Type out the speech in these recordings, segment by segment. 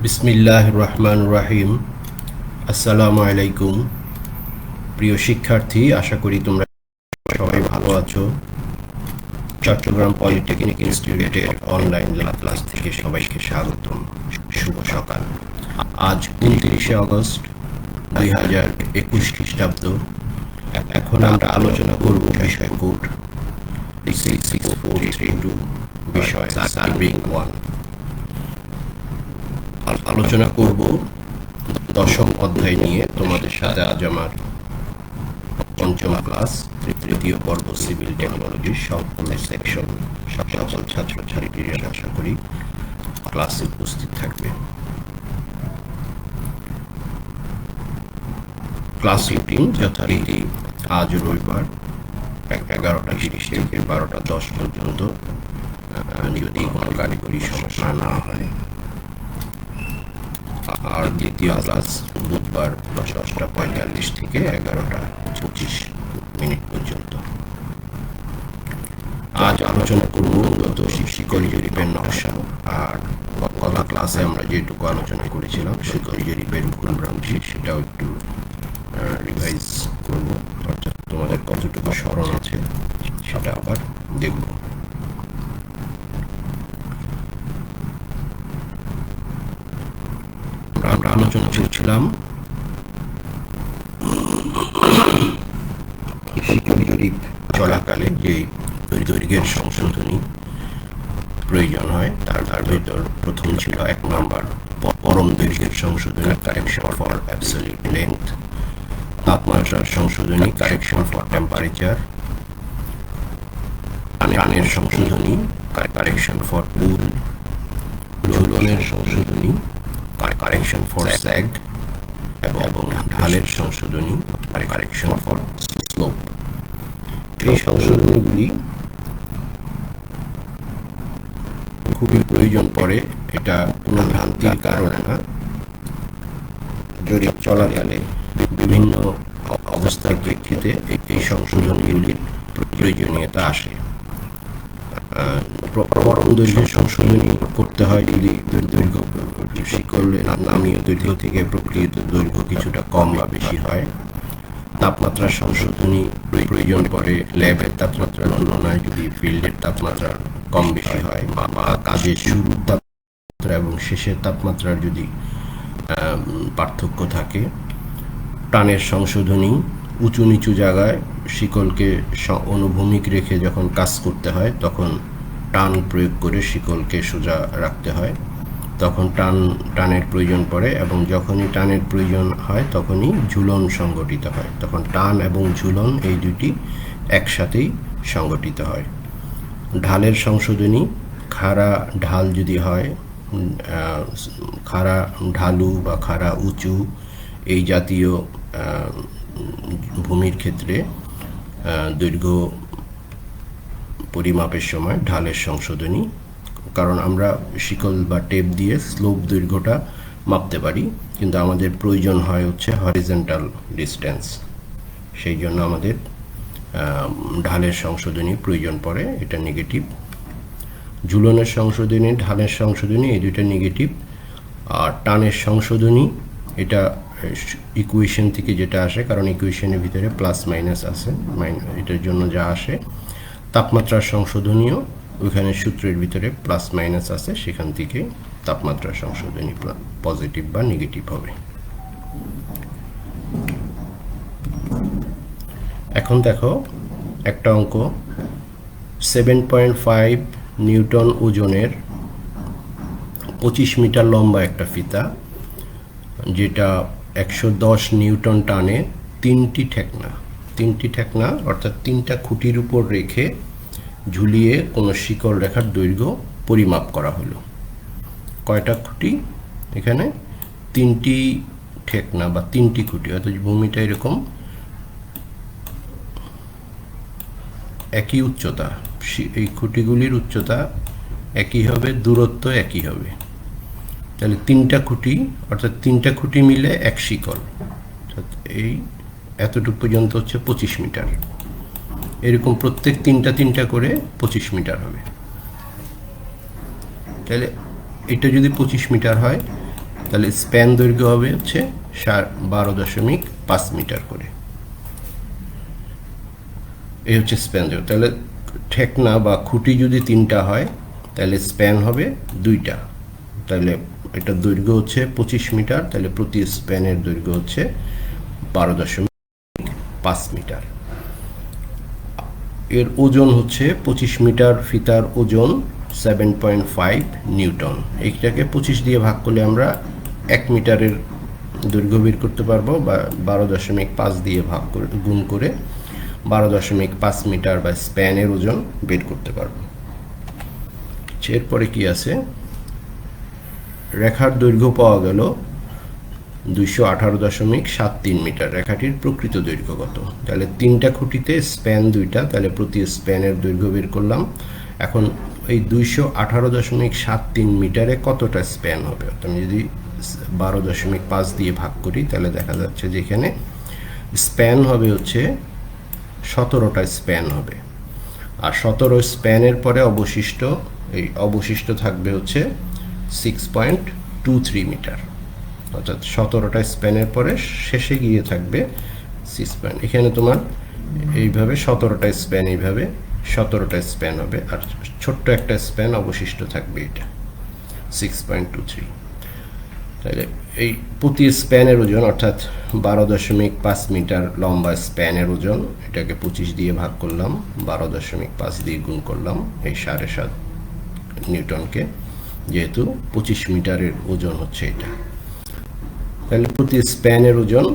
বিসমিল্লাহির রহমানির রহিম। আসসালামু আলাইকুম প্রিয় শিক্ষার্থী, আশা করি তোমরা সবাই ভালো আছো। চট্টগ্রাম পলিটেকনিক ইনস্টিটিউটের অনলাইন ক্লাস থেকে সবাইকে স্বাগতম। শুভ সকাল। আজ 29শে আগস্ট 2021 খ্রিস্টাব্দ। এখন আমরা আলোচনা করব বিষয় কোড 66432 বিষয় সার্ভিং 1। আলোচনা করব দশম অধ্যায় নিয়ে। তোমাদের সাথে আজ আমার পঞ্চম ক্লাস, তৃতীয় পর্ব সিভিল টেকনোলজির সম্পূর্ণ সেকশন। সকল ছাত্রছাত্রীরা আশা করি ক্লাসে উপস্থিত থাকবে। ক্লাস রুটিন যথারীতি আজ রবিবার 11:30 থেকে 12:10 পর্যন্ত, যদি কোনো কারিগরি সমস্যা না হয়। আর দ্বিতীয় ক্লাস বুধবার 10:45 থেকে 11:25 পর্যন্ত। আজ আলোচনা করব মূলত শিকল জরিপের নকশা। আর গত ক্লাসে আমরা যেটুকু আলোচনা করেছিলাম শিকল জরিপের ভুলভ্রান্তি, সেটাও একটু রিভাইজ করব, অর্থাৎ তোমাদের কতটুকু স্মরণ আছে সেটা আবার দেখব। আমরা আলোচনা করছিলাম শিকল জরিপ চলাকালে যে দৈর্ঘ্যের সংশোধনী প্রয়োজন হয়, তার ভেতর প্রথম ছিল 1 নম্বর পরম দৈর্ঘ্যের সংশোধনী, কারেকশন ফর অ্যাবসলিউট লেন্থ। তাপমাত্রার সংশোধনী, কারেকশন ফর টেম্পারেচার। টানের সংশোধনী, কারেকশন ফর পুল। ঝুলনের সংশোধনী, কারেকশন ফর স্যাগ। এবং ঢালের সংশোধনী, কারেকশন ফর স্লোপ। এই সংশোধনীগুলি খুবই প্রয়োজন পড়ে। এটা কোনো ভ্রান্তির কারণে না, জরিপ চলাকালে বিভিন্ন অবস্থার প্রেক্ষিতে এই সংশোধনীগুলির প্রয়োজনীয়তা আসে। পরম দৈর্ঘ্যের সংশোধনী করতে হয় যদি দৈর্ঘ্য শিকলের নামীয় দৈর্ঘ্য থেকে প্রকৃত দৈর্ঘ্য কিছুটা কম বা বেশি হয়। তাপমাত্রার সংশোধনী প্রয়োজন পড়ে ল্যাবের তাপমাত্রার তুলনায় যদি ফিল্ডের তাপমাত্রা কম বেশি হয়, বা কাজের শুরুর তাপমাত্রা এবং শেষের তাপমাত্রার যদি পার্থক্য থাকে। টানের সংশোধনী, উঁচু নিচু জায়গায় শিকলকে অনুভূমিক রেখে যখন কাজ করতে হয় তখন টান প্রয়োগ করে শিকলকে সোজা রাখতে হয়, তখন টানের প্রয়োজন পড়ে। এবং যখনই টানের প্রয়োজন হয় তখনই ঝুলন সংগঠিত হয়, তখন টান এবং ঝুলন এই দুটি একসাথেই সংগঠিত হয়। ঢালের সংশোধনী, খাড়া ঢাল যদি হয়, খাড়া ঢালু বা খাড়া উঁচু এই জাতীয় ভূমির ক্ষেত্রে দৈর্ঘ্য পরিমাপের সময় ঢালের সংশোধনী, কারণ আমরা শিকল বা টেপ দিয়ে স্লোপ দৈর্ঘ্যটা মাপতে পারি, কিন্তু আমাদের প্রয়োজন হয় হচ্ছে হরিজন্টাল ডিস্টেন্স, সেই জন্য আমাদের ঢালের সংশোধনী প্রয়োজন পড়ে, এটা নেগেটিভ। ঝুলনের সংশোধনী, ঢালের সংশোধনী এই দুইটা নেগেটিভ। আর টানের সংশোধনী এটা ইকুয়েশন থেকে যেটা আসে, কারণ ইকুয়েশনের ভিতরে প্লাস মাইনাস আছে, এটার জন্য যা আসে। তাপমাত্রার সংশোধনীও ওইখানে সূত্রের ভিতরে প্লাস মাইনাস আছে, সেখান থেকে তাপমাত্রার সংশোধনী পজিটিভ বা নেগেটিভ হবে। এখন দেখো একটা অঙ্ক, 7.5 নিউটন ওজনের 25 মিটার লম্বা একটা ফিতা, যেটা 110 নিউটন টানে তিনটি ঠেকনা অর্থাৎ 3টা খুঁটির উপর রেখে ঝুলিয়ে কোনো শিকল রেখার দৈর্ঘ্য পরিমাপ করা হলো। কয়টা খুঁটি? এখানে 3টি ঠেকনা বা 3টি খুঁটি, অর্থাৎ ভূমিটা এরকম একই উচ্চতা, এই খুঁটিগুলির উচ্চতা একই হবে, দূরত্ব একই হবে। তাহলে 3টা খুঁটি, অর্থাৎ 3টা খুঁটি মিলে এক শিকল, অর্থাৎ এই এতটুকু পর্যন্ত হচ্ছে 25 মিটার। এরকম প্রত্যেক 3টা করে 25 মিটার হবে। তাহলে এটা যদি 25 মিটার হয়, তাহলে স্প্যান দৈর্ঘ্য হবে হচ্ছে 12.5 মিটার করে। এই হচ্ছে স্প্যান দৈর্ঘ্য। তাহলে ঠেকনা বা খুঁটি যদি 3টা হয় তাহলে স্প্যান হবে 2টা। তাহলে এটা দৈর্ঘ্য হচ্ছে 25 মিটার, তাহলে প্রতি স্প্যানের দৈর্ঘ্য হচ্ছে 12.5 মিটার। এর ওজন হচ্ছে 25 মিটার ফিতার ওজন 7.5 নিউটন। এইটাকে 25 দিয়ে ভাগ করলে আমরা 1 মিটারের দৈর্ঘ্য বের করতে পারবো, বা 12.5 দিয়ে ভাগ করে গুণ করে 12.5 মিটার বা স্প্যানের ওজন বের করতে পারবো। এরপরে কি আছে, রেখার দৈর্ঘ্য পাওয়া গেল 218.73 মিটার। রেখাটির প্রকৃত দৈর্ঘ্য কত? তাহলে 3টা খুঁটিতে স্প্যান 2টা, তাহলে প্রতি স্প্যানের দৈর্ঘ্য বের করলাম। এখন এই 218.73 মিটারে কতটা স্প্যান হবে? আমি যদি 12.5 দিয়ে ভাগ করি তাহলে দেখা যাচ্ছে যে এখানে স্প্যান হবে হচ্ছে 17টা স্প্যান হবে। আর 17 স্প্যানের পরে অবশিষ্ট থাকবে হচ্ছে 6.23 মিটার। অর্থাৎ 17টা স্প্যানের পরে শেষে গিয়ে থাকবে 6 এখানে তোমার এইভাবে 17টা স্প্যান, এইভাবে 17টা স্প্যান হবে, আর ছোট্ট একটা স্প্যান অবশিষ্ট থাকবে, এটা 6.23। তাহলে এই প্রতি স্প্যানের ওজন অর্থাৎ 12.5 মিটার লম্বা স্প্যানের ওজন, এটাকে 25 দিয়ে ভাগ করলাম, 12.5 দিয়ে গুণ করলাম এই 7.5 নিউটনকে, যেহেতু 25 মিটারের ওজন হচ্ছে এটা। তাহলে প্রতি স্প্যানের ওজন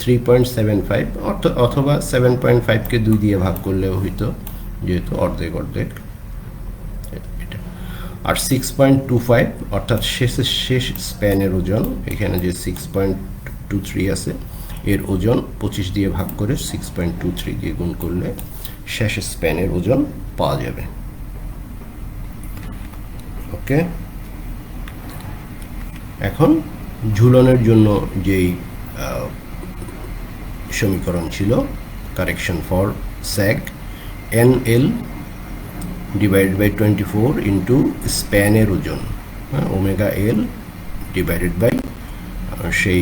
3.75, অথবা 7.5কে 2 দিয়ে ভাগ করলেও হইতো, যেহেতু অর্ধেক অর্ধেক এটা। আর 6.25 অর্থাৎ শেষ স্প্যানের ওজন, এখানে যে 6.23 আছে এর ওজন 25 দিয়ে ভাগ করে 6.23 দিয়ে গুণ করলে শেষ স্প্যানের ওজন পাওয়া যাবে। ওকে, এখন ঝুলনের জন্য যেই সমীকরণ ছিল, correction for sag, NL divided by 24 into স্প্যানের ওজন, ওমেগা L ডিভাইডেড বাই সেই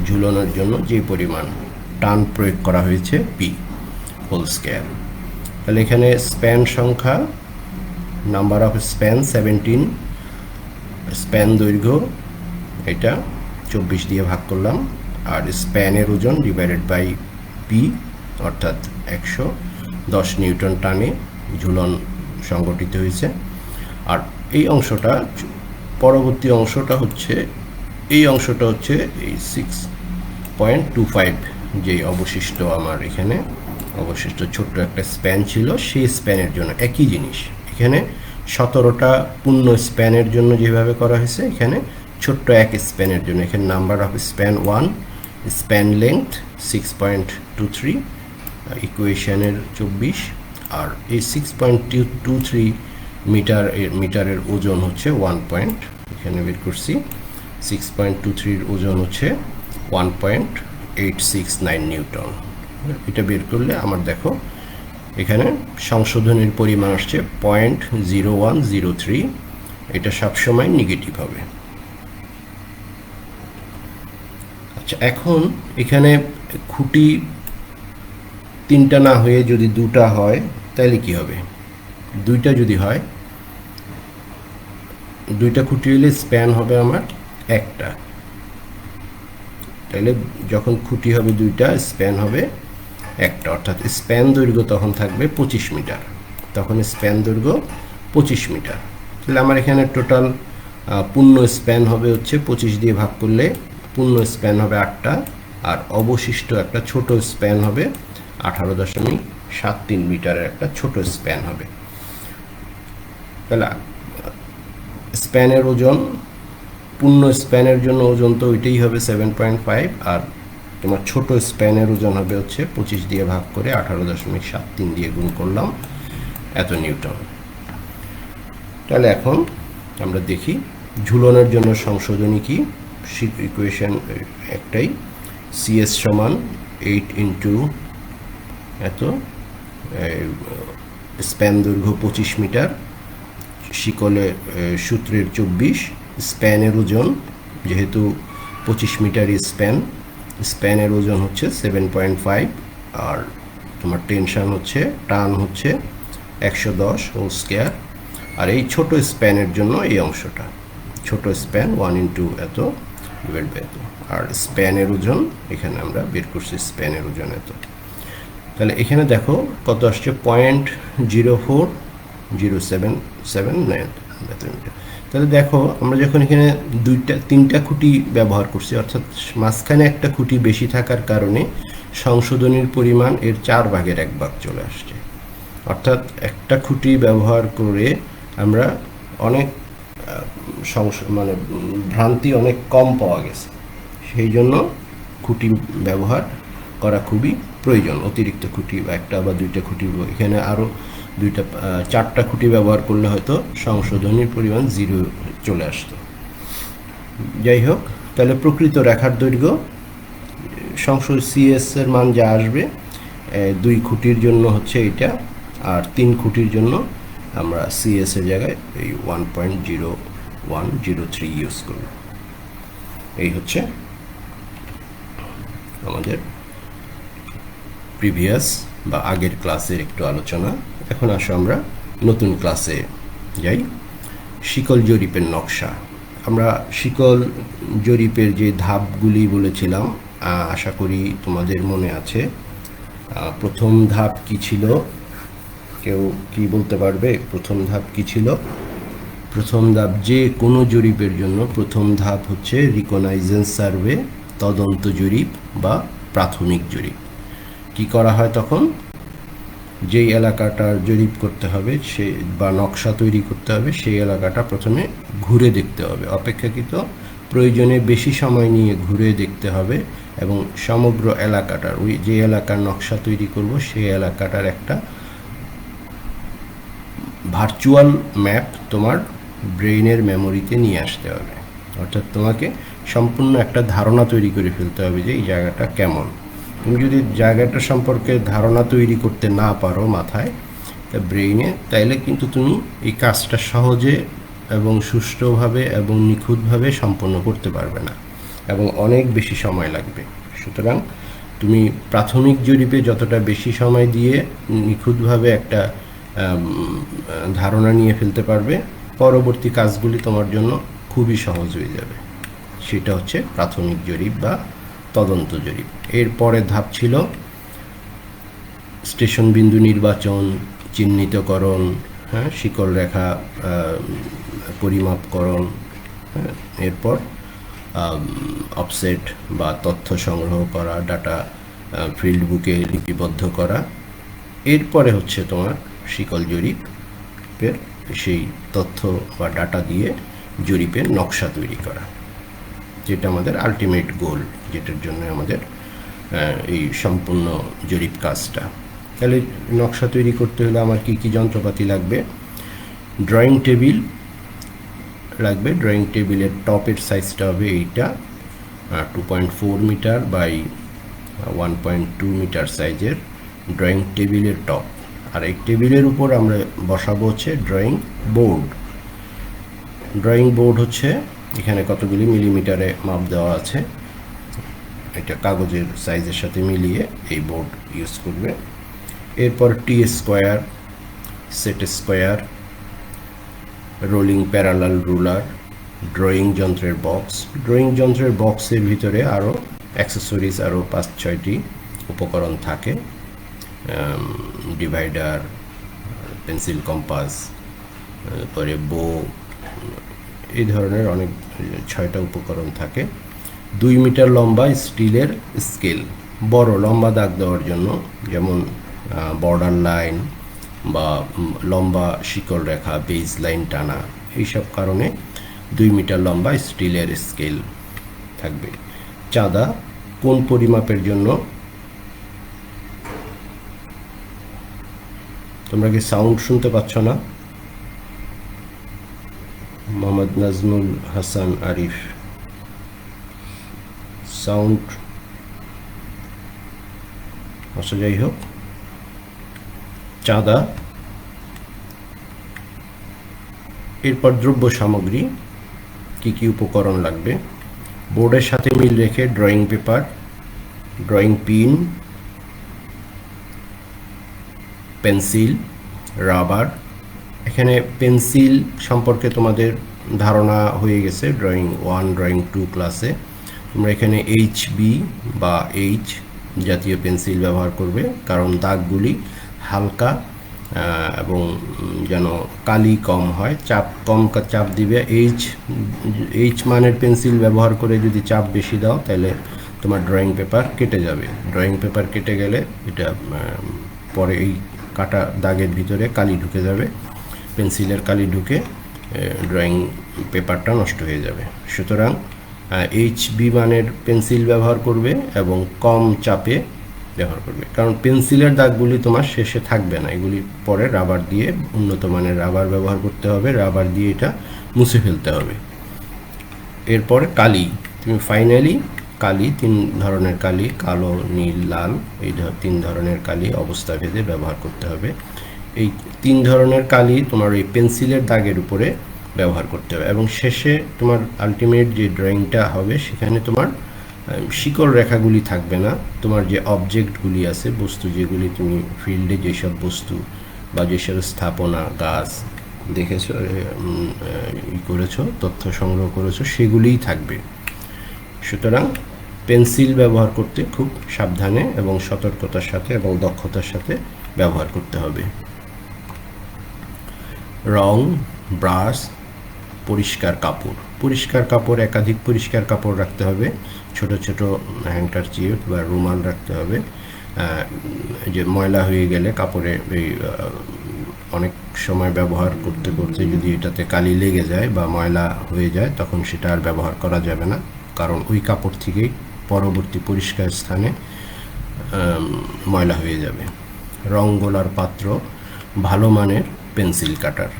ঝুলনের জন্য যে পরিমাণ টান প্রয়োগ করা হয়েছে P হোল স্কয়ার। তাহলে এখানে স্প্যান সংখ্যা, নাম্বার অফ স্প্যান 17, স্প্যান দৈর্ঘ্য এটা 24 দিয়ে ভাগ করলাম, আর স্প্যানের ওজন ডিভাইডেড বাই P অর্থাৎ 110 নিউটন টানে ঝুলন সংগঠিত হয়েছে। আর এই অংশটা, পরবর্তী অংশটা হচ্ছে এই 6.25 যে অবশিষ্ট আমার এখানে অবশিষ্ট ছোট্ট একটা স্প্যান ছিল, সেই স্প্যানের জন্য একই জিনিস। এখানে 17টা পূর্ণ স্প্যানের জন্য যেভাবে করা হয়েছে, এখানে ছোট্ট এক স্প্যানের জন্য এখানে number of span 1, span length 6.23, ইকুয়েশনের 24, আর এই 6.23 মিটারের ওজন হচ্ছে 1 এখানে বের করছি, 6.23 ওজন হচ্ছে 1.869 নিউটন। এটা বের করলে আমার দেখো এখানে সংশোধনের পরিমাণ আসছে 0.0103। এটা সবসময় নেগেটিভ হবে। আচ্ছা, এখন এখানে খুঁটি 3টা না হয়ে যদি 2টা হয় তাহলে কি হবে? 2টা যদি হয়, 2টা খুঁটি হলে স্প্যান হবে আমার 1টা। তাহলে যখন খুঁটি হবে 2টা, স্প্যান হবে 1টা, অর্থাৎ স্প্যান দৈর্ঘ্য তখন থাকবে 25 মিটার। তখন স্প্যান দৈর্ঘ্য 25 মিটার। তাহলে আমার এখানে টোটাল পূর্ণ স্প্যান হবে হচ্ছে 25 দিয়ে ভাগ করলে পূর্ণ স্প্যান হবে 8টা, আর অবশিষ্ট একটা ছোট স্প্যান হবে 18.73 মিটারের একটা ছোট স্প্যান হবে। তাহলে স্প্যানের ওজন, পূর্ণ স্প্যানের জন্য ওজন তো ওইটাই হবে 7.5, আর তোমার ছোট স্প্যানের ওজন হবে হচ্ছে 25 দিয়ে ভাগ করে 18.73 দিয়ে গুণ করলাম, এত নিউটন। তাহলে এখন আমরা দেখি ঝুলনের জন্য সংশোধনী কি। ইকুয়েশন একটাই, CS সমান 8 ইন্টু এত, স্প্যান দৈর্ঘ্য 25 মিটার, শিকলে সূত্রের 24, স্প্যানের ওজন যেহেতু 25 মিটার স্প্যানের ওজন হচ্ছে 7.5, আর তোমার টেনশন হচ্ছে টান হচ্ছে 110 হোল স্কয়ার। আর এই ছোট স্প্যানের জন্য এই অংশটা ছোট স্প্যান 1 এত ডিভাইড বাই এত, আর স্প্যানের ওজন এখানে আমরা বের করছি, স্প্যানের ওজন এত। তাহলে এখানে দেখো কত আসছে, 0.04077 তাহলে দেখো আমরা যখন এখানে 3টা খুঁটি ব্যবহার করছি, অর্থাৎ মাঝখানে একটা খুঁটি বেশি থাকার কারণে সংশোধনীর পরিমাণ এর 1/4 চলে আসছে। অর্থাৎ একটা খুঁটি ব্যবহার করে আমরা অনেক মানে ভ্রান্তি অনেক কম পাওয়া গেছে, সেই জন্য খুঁটি ব্যবহার করা খুবই প্রয়োজন। অতিরিক্ত খুঁটি বা একটা বা 2টা খুঁটি, এখানে আরও 4টা খুঁটি ব্যবহার করলে হয়তো সংশোধনীর পরিমাণ 0 চলে আসতো। যাই হোক, তাহলে প্রকৃত রেখার দৈর্ঘ্য সিএস এর মান যা আসবে 2 খুঁটির জন্য হচ্ছে এটা, আর 3 খুঁটির জন্য আমরা সিএস এর জায়গায় এই 1.0103 ইউজ করব। এই হচ্ছে আমাদের প্রিভিয়াস বা আগের ক্লাসের একটু আলোচনা। এখন আসো আমরা নতুন ক্লাসে যাই। শিকল জরিপের নকশা। আমরা শিকল জরিপের যে ধাপগুলি বলেছিলাম, আশা করি তোমাদের মনে আছে। প্রথম ধাপ কি ছিল? কেউ কি বলতে পারবে প্রথম ধাপ কি ছিল? প্রথম ধাপ, যে কোনো জরিপের জন্য প্রথম ধাপ হচ্ছে রিকনাইজেন্স সার্ভে, তদন্ত জরিপ বা প্রাথমিক জরিপ। কি করা হয় তখন? যেই এলাকাটার জরিপ করতে হবে সে বা নকশা তৈরি করতে হবে, সেই এলাকাটা প্রথমে ঘুরে দেখতে হবে, অপেক্ষাকৃত প্রয়োজনে বেশি সময় নিয়ে ঘুরে দেখতে হবে, এবং সমগ্র এলাকাটার, ওই যে এলাকার নকশা তৈরি করব সেই এলাকাটার একটা ভার্চুয়াল ম্যাপ তোমার ব্রেইনের মেমোরিতে নিয়ে আসতে হবে। অর্থাৎ তোমাকে সম্পূর্ণ একটা ধারণা তৈরি করে ফেলতে হবে যে এই জায়গাটা কেমন। তুমি যদি জায়গাটা সম্পর্কে ধারণা তৈরি করতে না পারো মাথায়, তা ব্রেইনে, তাইলে কিন্তু তুমি এই কাজটা সহজে এবং সুষ্ঠুভাবে এবং নিখুঁতভাবে সম্পন্ন করতে পারবে না, এবং অনেক বেশি সময় লাগবে। সুতরাং তুমি প্রাথমিক জরিপে যতটা বেশি সময় দিয়ে নিখুঁতভাবে একটা ধারণা নিয়ে ফেলতে পারবে, পরবর্তী কাজগুলি তোমার জন্য খুবই সহজ হয়ে যাবে। সেটা হচ্ছে প্রাথমিক জরিপ বা তদন্ত জরিপ। এর পরের ধাপ ছিল স্টেশন বিন্দু নির্বাচন, চিহ্নিতকরণ, শিকল রেখা পরিমাপকরণ, এরপর অফসেট বা তথ্য সংগ্রহ করা, ডাটা ফিল্ড বুকে লিপিবদ্ধ করা। এরপরে হচ্ছে তোমার শিকল জরিপের সেই তথ্য বা ডাটা দিয়ে জরিপের নকশা তৈরি করা, যেটা আমাদের আলটিমেট গোল, যেটার জন্য আমাদের এই সম্পূর্ণ জরিপ কাজটা। তাহলে নকশা তৈরি করতে হলে আমার কি কি যন্ত্রপাতি লাগবে? ড্রয়িং টেবিল লাগবে। ড্রয়িং টেবিলের টপের সাইজটা হবে এইটা, 2.4 মিটার বাই 1.2 মিটার সাইজের ড্রয়িং টেবিলের টপ। আর এই টেবিলের উপর আমরা বসাবো হচ্ছে ড্রয়িং বোর্ড। ড্রয়িং বোর্ড হচ্ছে এখানে কতগুলি মিলিমিটারে মাপ দেওয়া আছে, এটা কাগজের সাইজের সাথে মিলিয়ে এই বোর্ড ইউজ করবে। এরপর T square, set square, rolling parallel ruler, drawing যন্ত্রের বক্স। ড্রয়িং যন্ত্রের বক্সের ভিতরে আরও অ্যাক্সেসরিজ আরও 5-6টি উপকরণ থাকে, ডিভাইডার, পেন্সিল কম্পাস, তারপরে বো, এই ধরনের অনেক 6টা উপকরণ থাকে। 2 মিটার লম্বা স্টিলের স্কেল, বড় লম্বা দাগ দেওয়ার জন্য, যেমন বর্ডার লাইন বা লম্বা শিকল রেখা, বেজ লাইন টানা, এইসব কারণে 2 মিটার লম্বা স্টিলের স্কেল থাকবে। চাঁদা কোন পরিমাপের জন্য? তোমরা কি সাউন্ড শুনতে পাচ্ছ না? মোহাম্মদ নাজমুল হাসান আরিফ, সাউন্ড। আচ্ছা, যাই হোক, চাঁদা। এরপর দ্রব্য সামগ্রী, কি কি উপকরণ লাগবে? বোর্ডের সাথে মিল রেখে drawing paper, drawing pin, pencil, rubber. এখানে পেন্সিল সম্পর্কে তোমাদের ধারণা হয়ে গেছে ড্রয়িং 1 ড্রয়িং 2 ক্লাসে। তোমরা এখানে এইচবি বা এইচ জাতীয় পেন্সিল ব্যবহার করবে, কারণ দাগগুলি হালকা এবং যেন কালি কম হয়, চাপ দিবে। এইচ মানের পেন্সিল ব্যবহার করে যদি চাপ বেশি দাও তাহলে তোমার ড্রয়িং পেপার কেটে যাবে। ড্রয়িং পেপার কেটে গেলে এটা পরে এই কাটা দাগের ভিতরে কালি ঢুকে যাবে, পেন্সিলের কালি ঢুকে ড্রয়িং পেপারটা নষ্ট হয়ে যাবে। সুতরাং এইচবি মানের পেন্সিল ব্যবহার করবে এবং কম চাপে ব্যবহার করবে, কারণ পেন্সিলের দাগগুলি তোমার শেষে থাকবে না, এগুলি পরে রাবার দিয়ে, উন্নত মানের রাবার ব্যবহার করতে হবে, রাবার দিয়ে এটা মুছে ফেলতে হবে। এরপরে কালি, তুমি ফাইনালি কালি, 3 ধরনের কালি, কালো, নীল, লাল, এই 3 ধরনের কালি অবস্থা ভেদে ব্যবহার করতে হবে। এই 3 ধরনের কালি তোমার এই পেন্সিলের দাগের উপরে ব্যবহার করতে হবে এবং শেষে তোমার আলটিমেট যে ড্রয়িংটা হবে সেখানে তোমার শিকল রেখাগুলি থাকবে না, তোমার যে অবজেক্টগুলি আছে, বস্তু যেগুলি তুমি ফিল্ডে যেসব বস্তু বা যেসব স্থাপনা, গাছ দেখেছো, করেছো, তথ্য সংগ্রহ করেছো, সেগুলিই থাকবে। সুতরাং পেন্সিল ব্যবহার করতে খুব সাবধানে এবং সতর্কতার সাথে এবং দক্ষতার সাথে ব্যবহার করতে হবে। রং, ব্রাশ, পরিষ্কার কাপড়, একাধিক পরিষ্কার কাপড় রাখতে হবে, ছোট ছোট হ্যান্ডকারচিফ বা রুমাল রাখতে হবে। যে ময়লা হয়ে গেলে কাপড়ে এই অনেক সময় ব্যবহার করতে করতে যদি এটাতে কালি লেগে যায় বা ময়লা হয়ে যায়, তখন সেটা আর ব্যবহার করা যাবে না, কারণ ওই কাপড় থেকেই পরবর্তী পরিষ্কার স্থানে ময়লা হয়ে যাবে। রং গোলার পাত্র, ভালো মানের পেন্সিল কাটার,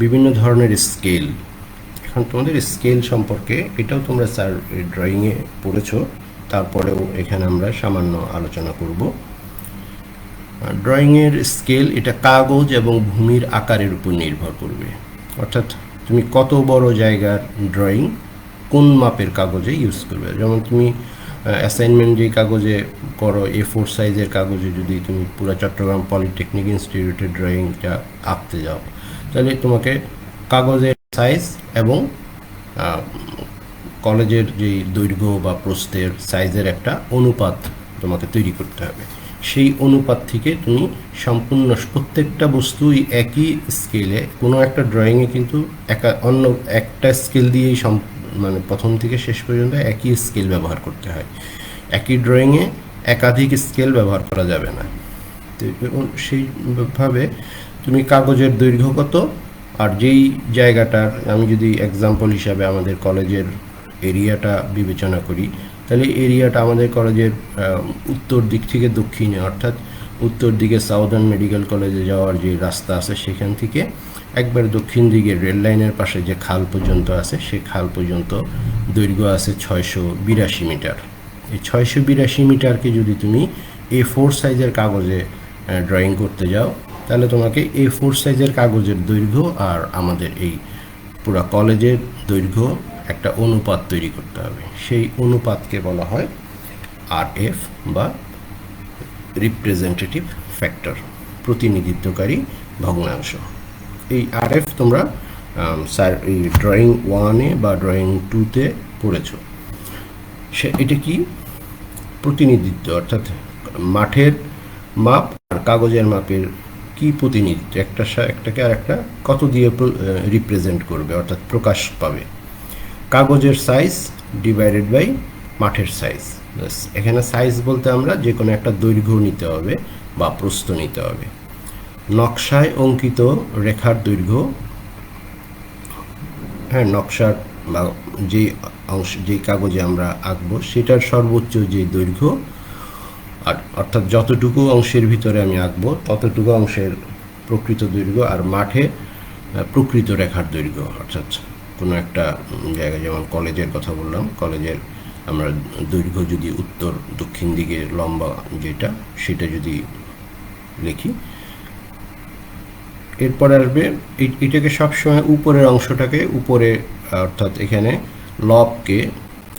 বিভিন্ন ধরনের স্কেল। এখন তোমাদের স্কেল সম্পর্কে এটাও তোমরা স্যার ড্রয়িংয়ে পড়েছো, তারপরেও এখানে আমরা সামান্য আলোচনা করব। ড্রয়িংয়ের স্কেল এটা কাগজ এবং ভূমির আকারের উপর নির্ভর করবে, অর্থাৎ তুমি কত বড় জায়গার ড্রয়িং কোন মাপের কাগজে ইউজ করবে। যেমন তুমি অ্যাসাইনমেন্ট যে কাগজে করো, A4 সাইজের কাগজে যদি তুমি পুরো চট্টগ্রাম পলিটেকনিক ইনস্টিটিউটের ড্রয়িংটা আঁকতে যাও, তাহলে তোমাকে কাগজের সাইজ এবং কলেজের যে দৈর্ঘ্য বা প্রস্থের সাইজের একটা অনুপাত তোমাকে তৈরি করতে হবে। সেই অনুপাত থেকে তুমি সম্পূর্ণ প্রত্যেকটা বস্তুই একই স্কেলে, কোনো একটা ড্রয়িংয়ে কিন্তু অন্য একটা স্কেল দিয়েই মানে প্রথম থেকে শেষ পর্যন্ত একই স্কেল ব্যবহার করতে হয়। একই ড্রয়িংয়ে একাধিক স্কেল ব্যবহার করা যাবে না। তো সেইভাবে তুমি কাগজের দৈর্ঘ্য কত, আর যেই জায়গাটার, আমি যদি এক্সাম্পল হিসাবে আমাদের কলেজের এরিয়াটা বিবেচনা করি, তাহলে এরিয়াটা আমাদের কলেজের উত্তর দিক থেকে দক্ষিণে, অর্থাৎ উত্তর দিকে সাউদার্ন মেডিকেল কলেজে যাওয়ার যে রাস্তা আছে সেখান থেকে একবার দক্ষিণ দিকে রেল লাইনের পাশে যে খাল পর্যন্ত আছে, সেই খাল পর্যন্ত দৈর্ঘ্য আছে 682 মিটার। এই 682 মিটারকে যদি তুমি A4 সাইজের কাগজে ড্রয়িং করতে যাও, তাহলে তোমাকে A4 সাইজের কাগজের দৈর্ঘ্য আর আমাদের এই পুরো কলেজের দৈর্ঘ্য একটা অনুপাত তৈরি করতে হবে। সেই অনুপাতকে বলা হয় RF বা রিপ্রেজেন্টেটিভ ফ্যাক্টর, প্রতিনিধিত্বকারী ভগ্নাংশ। এই RF তোমরা স্যার এই ড্রয়িং 1-এ বা ড্রয়িং 2-তে পড়েছো। এটা কি প্রতিনিধিত্ব, অর্থাৎ মাঠের মাপ আর কাগজের মাপের কি প্রতিনিধিত্ব, একটাকে আর একটা কত দিয়ে রিপ্রেজেন্ট করবে, অর্থাৎ প্রকাশ পাবে। কাগজের সাইজ ডিভাইডেড বাই মাঠের সাইজ। এখানে সাইজ বলতে আমরা যে কোনো একটা দৈর্ঘ্য নিতে হবে বা প্রস্থ নিতে হবে। নকশায় অঙ্কিত রেখার দৈর্ঘ্য, হ্যাঁ, নকশার বা যেই কাগজে আমরা আঁকবো সেটার সর্বোচ্চ যে দৈর্ঘ্য, আর অর্থাৎ যতটুকু অংশের ভিতরে আমি আঁকবো ততটুকু অংশের প্রকৃত দৈর্ঘ্য, আর মাঠে প্রকৃত রেখার দৈর্ঘ্য। অর্থাৎ কোনো একটা জায়গায়, যেমন কলেজের কথা বললাম, কলেজের আমরা দৈর্ঘ্য যদি উত্তর দক্ষিণ দিকে লম্বা যেটা, সেটা যদি লিখি এরপর আসবে এটাকে সবসময় উপরের অংশটাকে উপরে, অর্থাৎ এখানে লবকে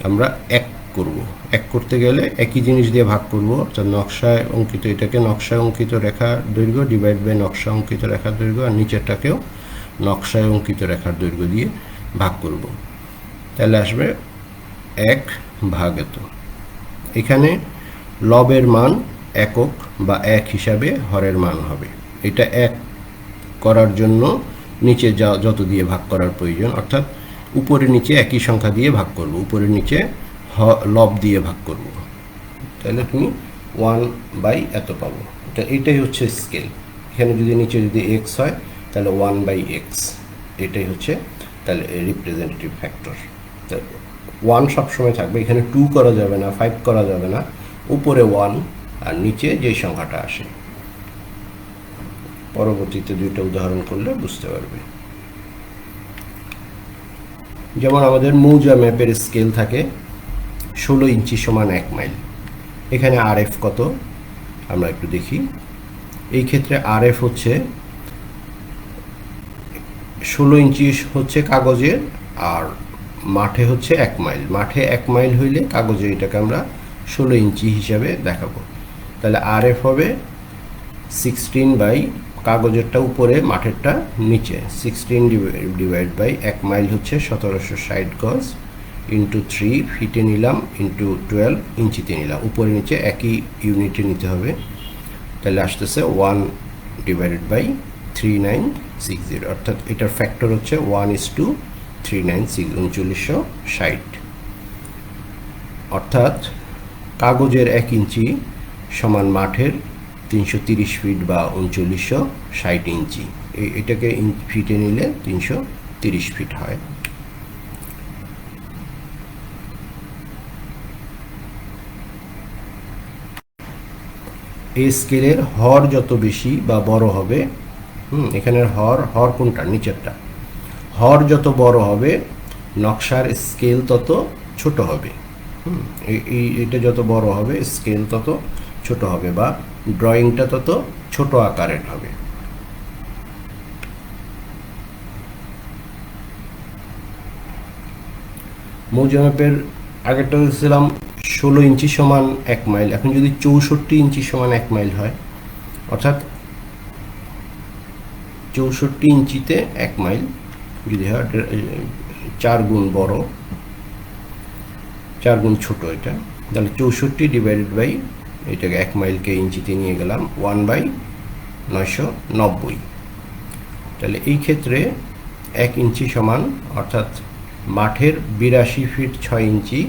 আমরা এক করব। এক করতে গেলে একই জিনিস দিয়ে ভাগ করব, অর্থাৎ নকশায় অঙ্কিত এটাকে নকশায় অঙ্কিত রেখার দৈর্ঘ্য ডিভাইড বাই নকশা অঙ্কিত রেখার দৈর্ঘ্য, আর নিচেরটাকেও নকশায় অঙ্কিত রেখার দৈর্ঘ্য দিয়ে ভাগ করব। তাহলে আসবে 1/এত। এখানে লবের মান একক বা 1 হিসাবে হরের মান হবে। এটা 1 করার জন্য নিচে যত দিয়ে ভাগ করার প্রয়োজন, অর্থাৎ উপরে নিচে একই সংখ্যা দিয়ে ভাগ করব, উপরে নিচে লব দিয়ে ভাগ করব। তাহলে তুমি 1/এত পাবো। এটাই হচ্ছে স্কেল। এখানে যদি নিচে যদি x হয় তাহলে 1/x, এটাই হচ্ছে তাহলে রিপ্রেজেন্টেটিভ ফ্যাক্টর। 1 সবসময় থাকবে, এখানে 2 করা যাবে না, 5 করা যাবে না, উপরে 1 আর নিচে যে সংখ্যাটা আসে। পরবর্তীতে দুইটা উদাহরণ করলে বুঝতে পারবে। যেমন আমাদের মৌজা ম্যাপের স্কেল থাকে 16 ইঞ্চি সমান 1 মাইল। এখানে RF কত আমরা একটু দেখি। এই ক্ষেত্রে RF হচ্ছে 16 ইঞ্চি হচ্ছে কাগজের, আর মাঠে হচ্ছে 1 মাইল। মাঠে 1 মাইল হইলে কাগজে এটাকে আমরা 16 ইঞ্চি হিসাবে দেখাবো। তাহলে RF হবে 16 বাই কাগজেরটা উপরে, মাঠেরটা নিচে, 16 ডিভাইড বাই 1 মাইল হচ্ছে 1760 গজ ইন্টু 3 ফিটে নিলাম ইন্টু 12 ইঞ্চিতে নিলাম, উপরে নিচে একই ইউনিটে নিতে হবে। তাহলে আসতেছে 1 ডিভাইডেড বাই 3960, অর্থাৎ এটার ফ্যাক্টর হচ্ছে 1:396, 3960। অর্থাৎ কাগজের 1 ইঞ্চি সমান মাঠের 330 ফিট বা 3960 ইঞ্চি। এটাকে ফিটে নিলে 330 ফিট হয়। এই স্কেলের হর যত বেশি বা বড় হবে, এখানের হর কোনটা, নিচেরটা, হর যত বড় হবে নকশার স্কেল তত ছোট হবে। এটা যত বড় হবে স্কেল তত ছোট হবে, বা ড্রয়িংটা তত ছোট আকারের হবে। মৌজা ম্যাপের আগেরটা দেখছিলাম 16 ইঞ্চি সমান 1 মাইল, এখন যদি 64 ইঞ্চি সমান 1 মাইল হয়, অর্থাৎ 64 ইঞ্চিতে 1 মাইল যদি হয়, 4 গুণ বড়, 4 গুণ ছোট এটা, তাহলে 64 ডিভাইডেড বাই এটাকে 1 মাইলকে ইঞ্চিতে নিয়ে গেলাম 1/990। তাহলে এই ক্ষেত্রে 1 ইঞ্চি সমান, অর্থাৎ মাঠের 82 ফিট 6 ইঞ্চি,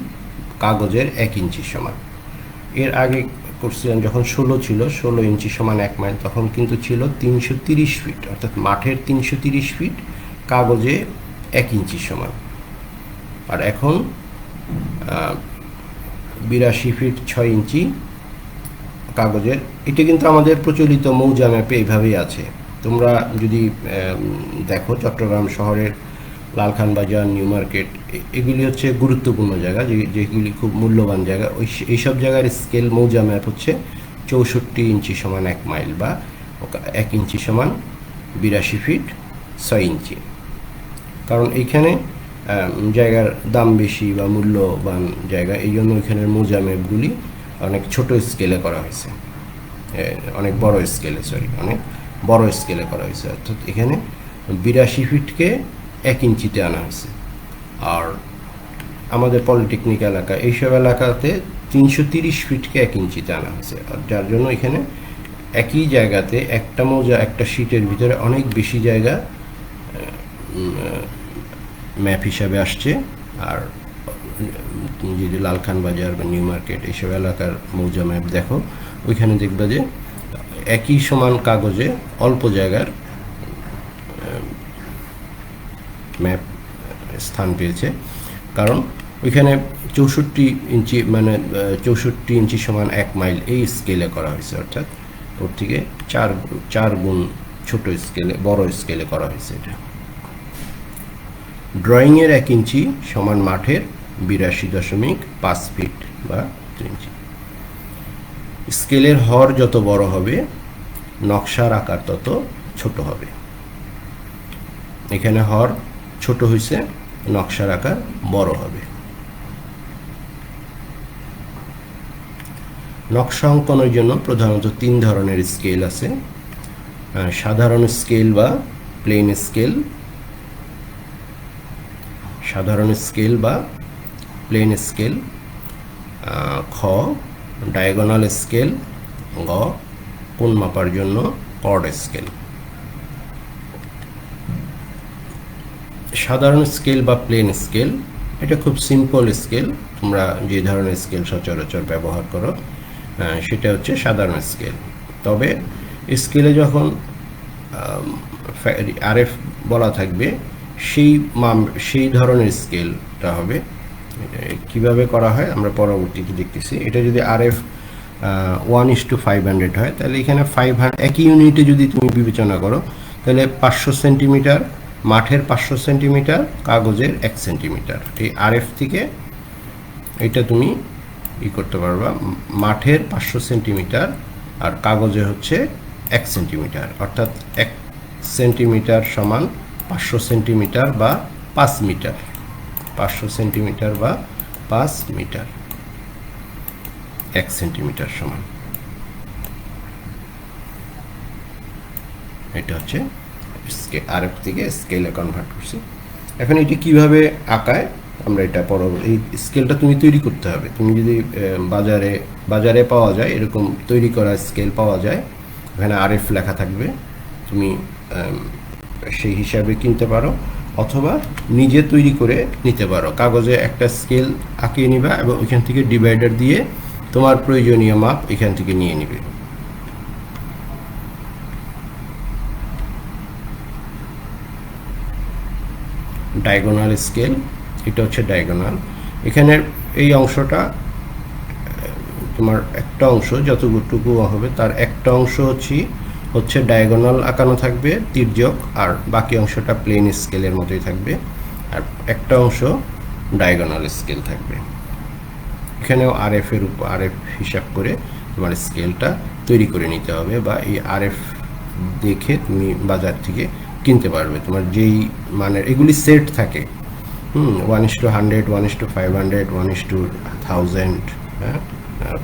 কাগজের 1 ইঞ্চি সমান। এর আগে করছিলাম যখন 16 ছিল, 16 ইঞ্চি সমান 1 মাইল, তখন কিন্তু ছিল 330 ফিট, অর্থাৎ মাঠের 330 ফিট, কাগজে 1 ইঞ্চি সমান। আর এখন 82 ফিট 6 ইঞ্চি কাগজের। এটা কিন্তু আমাদের প্রচলিত মৌজা ম্যাপে এইভাবেই আছে। তোমরা যদি দেখো চট্টগ্রাম শহরের লালখান বাজার, নিউ মার্কেট, এগুলি হচ্ছে গুরুত্বপূর্ণ জায়গা, যেগুলি খুব মূল্যবান জায়গা। এইসব জায়গার স্কেল মৌজা ম্যাপ হচ্ছে 64 ইঞ্চি সমান 1 মাইল, বা 1 ইঞ্চি সমান 82 ফিট 6 ইঞ্চি। কারণ এইখানে জায়গার দাম বেশি বা মূল্যবান জায়গা, এই জন্য এখানের মৌজা ম্যাপগুলি অনেক ছোট স্কেলে করা হয়েছে, অনেক বড় স্কেলে করা হয়েছে। অর্থাৎ এখানে 82 ফিটকে 1 ইঞ্চিতে আনা হয়েছে। আর আমাদের পলিটেকনিক এলাকা, এইসব এলাকাতে 330 ফিটকে 1 ইঞ্চিতে আনা হয়েছে, যার জন্য এখানে একই জায়গাতে একটা মৌজা, একটা শীটের ভিতরে অনেক বেশি জায়গা ম্যাপ হিসাবে আসছে। আর তুমি যদি লালখান বাজার বা নিউ মার্কেট এইসব এলাকার মৌজা ম্যাপ দেখো, ওইখানে দেখবে যে একই সমান কাগজে অল্প জায়গার ম্যাপ স্থান পেয়েছে। কারণ ওইখানে 64 ইঞ্চি মানে 64 ইঞ্চি সমান 1 মাইল এই স্কেলে করা হয়েছে, অর্থাৎ ওর থেকে 4 গুণ ছোট স্কেলে, বড় স্কেলে করা হয়েছে এটা। ড্রয়িংয়ের 1 ইঞ্চি সমান মাঠের 82.5 ফিট বা 3 ইঞ্চি। স্কেলের হর যত বড় হবে নকশার আকার তত ছোট হবে। এখানে হর ছোট হয়েছে, নকশার আকার বড় হবে। নকশা অঙ্কনের জন্য প্রধানত 3 ধরনের স্কেল আছে: সাধারণ স্কেল বা প্লেন স্কেল, সাধারণ স্কেল বা প্লেন স্কেল, খ ডায়াগোনাল স্কেল, গ কোণ মাপার জন্য কর্ড স্কেল। সাধারণ স্কেল বা প্লেন স্কেল এটা খুব সিম্পল স্কেল, তোমরা যে ধরনের স্কেল সচরাচর ব্যবহার করো সেটা হচ্ছে সাধারণ স্কেল। তবে স্কেলে যখন আরএফ বলা থাকবে সেই ধরনের স্কেলটা হবে। কিভাবে করা হয় আমরা পরবর্তীতে দেখতেছি। এটা যদি আরএফ 1:500 হয়, তাহলে এখানে 500 একই ইউনিটে যদি তুমি বিবেচনা করো, তাহলে 500 সেন্টিমিটার মাঠের, 500 সেন্টিমিটার কাগজের 1 সেন্টিমিটার। এই আরএফ থেকে এটা তুমি করতে পারবা, মাঠের 500 সেন্টিমিটার আর কাগজে হচ্ছে 1 সেন্টিমিটার, অর্থাৎ 1 সেন্টিমিটার সমান 500 সেন্টিমিটার বা 5 মিটার, 500 সেন্টিমিটার বা 5 মিটার, 1 সেন্টিমিটার সমান। এটা হচ্ছে আরএফ থেকে স্কেলে কনভার্ট করছি। এখন এটি কিভাবে আঁকায় আমরা এটা এই স্কেলটা তুমি তৈরি করতে হবে। তুমি যদি বাজারে পাওয়া যায় এরকম তৈরি করা স্কেল পাওয়া যায়, এখানে আরএফ লেখা থাকবে, তুমি সেই হিসাবে কিনতে পারো অথবা নিজে তৈরি করে নিতে পারো। কাগজে একটা স্কেল আঁকিয়ে নিবা এবং ওইখান থেকে ডিভাইডার দিয়ে তোমার প্রয়োজনীয় মাপ এখান থেকে নিয়ে নিবে। ডায়াগোনাল স্কেল, এটা হচ্ছে ডায়াগোনাল। এখানে এই অংশটা তোমার একটা অংশ যতটুকু হবে তার একটা অংশ হচ্ছে ডায়াগোনাল আঁকানো থাকবে, তির্যক, আর বাকি অংশটা প্লেন স্কেলের মতোই থাকবে, আর একটা অংশ ডায়াগোনাল স্কেল থাকবে। এখানেও আরএফ হিসাব করে তোমার স্কেলটা তৈরি করে নিতে হবে, বা এই আরএফ দেখে তুমি বাজার থেকে কিনতে পারবে। তোমার যেই মানের এগুলি সেট থাকে, 1:100, 1:500, 1:1000,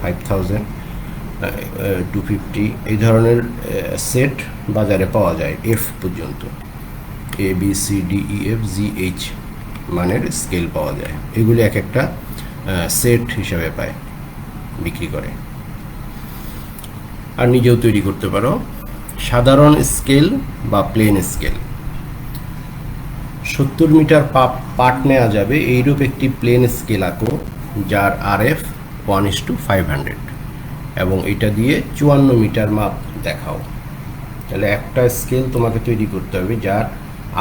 5000, 250, এই ধরনের সেট বাজারে পাওয়া যায় এফ পর্যন্ত, ABCDEFGH মানের স্কেল পাওয়া যায়। এগুলি এক একটা সেট হিসাবে পায়, বিক্রি করে, আর নিজেও তৈরি করতে পারো। সাধারণ স্কেল বা প্লেন স্কেল, 70 মিটার পাট নেওয়া যাবে এইরূপ একটি প্লেন স্কেল আঁকো যার আরএফ 1:500 এবং এটা দিয়ে 54 মিটার মাপ দেখাও। তাহলে একটা স্কেল তোমাকে তৈরি করতে হবে যার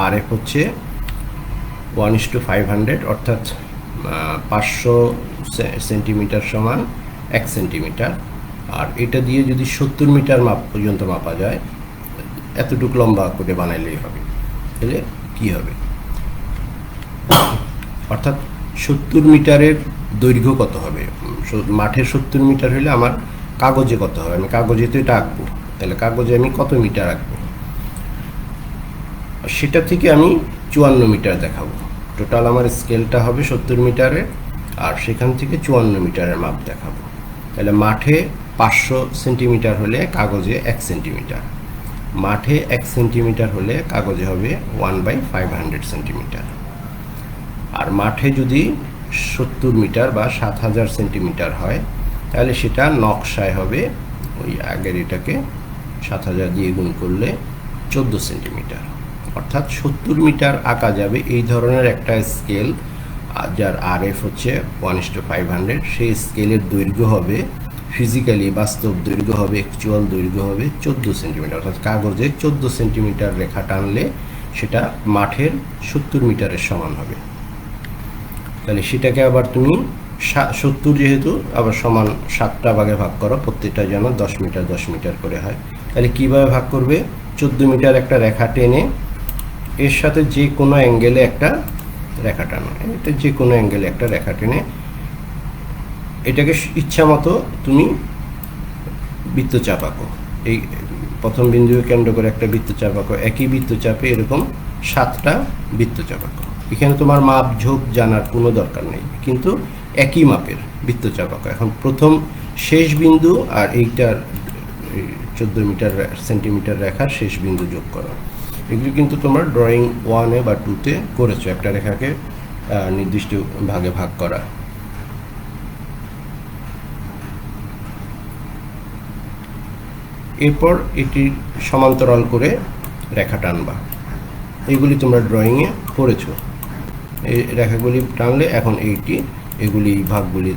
আরএফ হচ্ছে 1:500, অর্থাৎ 500 সেন্টিমিটার সমান 1 সেন্টিমিটার, আর এটা দিয়ে যদি 70 মিটার মাপ পর্যন্ত মাপা যায়, এতটুকু লম্বা করে বানাইলেই হবে। তাহলে কি হবে, অর্থাৎ 70 মিটারের দৈর্ঘ্য কত হবে, মাঠের 70 মিটার হলে আমার কাগজে কত হবে, আমি কাগজে তো এটা আঁকবো, তাহলে কাগজে আমি কত মিটার আঁকবো, সেটা থেকে আমি 54 মিটার দেখাবো। টোটাল আমার স্কেলটা হবে 70 মিটারের, আর সেখান থেকে 54 মিটারের মাপ দেখাবো। তাহলে মাঠে 500 সেন্টিমিটার হলে কাগজে 1 সেন্টিমিটার, মাঠে 1 সেন্টিমিটার হলে কাগজে হবে 1/500 সেন্টিমিটার, আর মাঠে যদি 70 মিটার বা 7000 সেন্টিমিটার হয় তাহলে সেটা নকশায় হবে ওই আগের এটাকে 7000 দিয়ে গুণ করলে 14 সেন্টিমিটার, অর্থাৎ 70 মিটার আঁকা যাবে এই ধরনের একটা স্কেল যার আরএফ হচ্ছে 1:500। সেই স্কেলের দৈর্ঘ্য হবে, ফিজিক্যালি বাস্তব দৈর্ঘ্য হবে, অ্যাকচুয়াল দৈর্ঘ্য হবে 14 সেন্টিমিটার, অর্থাৎ কাগজে 14 সেন্টিমিটার রেখা টানলে সেটা মাঠের 70 মিটারের সমান হবে। তাহলে সেটাকে আবার তুমি 70 যেহেতু আবার সমান 7টা ভাগে ভাগ করো, প্রত্যেকটা যেন 10 মিটার 10 মিটার করে হয়। তাহলে কিভাবে ভাগ করবে, 14 মিটার একটা রেখা টেনে এর সাথে যে কোনো অ্যাঙ্গেলে একটা রেখা টানো, এটা যে কোনো অ্যাঙ্গেলে একটা রেখা টেনে এটাকে ইচ্ছা মতো তুমি বৃত্তচাপ আঁকো। এই প্রথম বিন্দুকে কেন্দ্র করে একটা বৃত্তচাপ আঁকো, একই বৃত্তচাপে এরকম 7টা বৃত্তচাপ আঁকো। এখানে তোমার মাপ ঝোঁক জানার কোনো দরকার নেই, কিন্তু একই মাপের বৃত্তচাপ আঁকো। এখন প্রথম শেষ বিন্দু আর এইটার 14 সেন্টিমিটার রেখার শেষ বিন্দু যোগ করো। এগুলি কিন্তু তোমরা ড্রয়িং 1-এ বা 2-তে করেছো, একটা রেখাকে নির্দিষ্ট ভাগে ভাগ করা। এরপর এটি সমান্তরাল করে রেখা টানবা। এগুলি তোমরা ড্রয়িংয়ে করেছো। এই রেখাগুলি টানলে এখন এগুলি ভাগগুলি,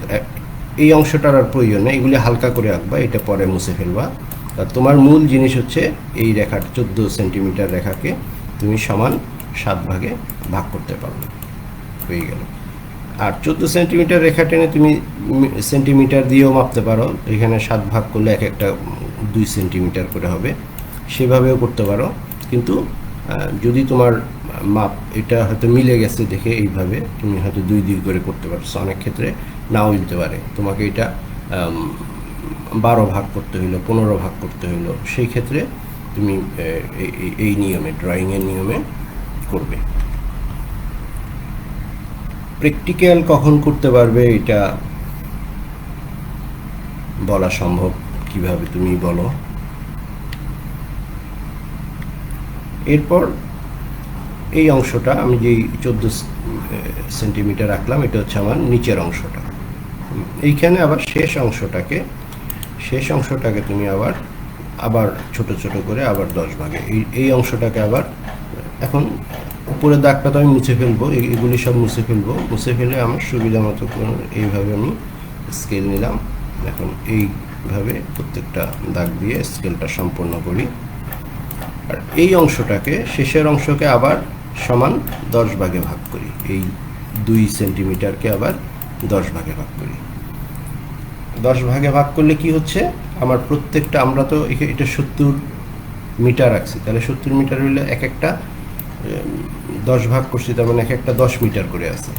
এই অংশটার আর প্রয়োজন নেই, এগুলি হালকা করে আঁকবা, এটা পরে মুছে ফেলবা। আর তোমার মূল জিনিস হচ্ছে এই রেখার 14 সেন্টিমিটার রেখাকে তুমি সমান 7 ভাগে ভাগ করতে পারবে, হয়ে গেল। আর 14 সেন্টিমিটার রেখা টেনে তুমি সেন্টিমিটার দিয়েও মাপতে পারো, এখানে 7 ভাগ করলে এক একটা 2 সেন্টিমিটার করে হবে, সেভাবেও করতে পারো। কিন্তু যদি তোমার মাপ এটা হয়তো মিলে গেছে দেখে এইভাবে তুমি হয়তো 2 করে করতে পারছো, অনেক ক্ষেত্রে নাও মিলতে পারে, তোমাকে এটা 12 ভাগ করতে হইলো, 15 ভাগ করতে হইলো, সেই ক্ষেত্রে তুমি এই নিয়মে, ড্রয়িংয়ের নিয়মে করবে। প্র্যাকটিক্যাল কখন করতে পারবে এটা বলা সম্ভব কিভাবে, তুমি বলো। এরপর এই অংশটা আমি যেই 14 সেন্টিমিটার রাখলাম, এটা হচ্ছে আমার নিচের অংশটা। এইখানে আবার শেষ অংশটাকে তুমি আবার ছোট ছোট করে আবার 10 ভাগে, এই অংশটাকে আবার, এখন উপরের দাগটা তো আমি মুছে ফেলবো, এগুলি সব মুছে ফেলে আমার সুবিধা মতো এইভাবে আমি স্কেল নিলাম। এখন এইভাবে প্রত্যেকটা দাগ দিয়ে স্কেলটা সম্পন্ন করি। আর এই অংশটাকে, শেষের অংশকে আবার সমান 10 ভাগে ভাগ করি, এই 2 সেন্টিমিটারকে আবার 10 ভাগে ভাগ করি। 10 ভাগে ভাগ করলে কি হচ্ছে, আমার প্রত্যেকটা, আমরা তো এটা 70 মিটার রাখছি, তাহলে 70 মিটার হলে এক একটা 10 ভাগ করছি, তার মানে এক একটা 10 মিটার করে আছে।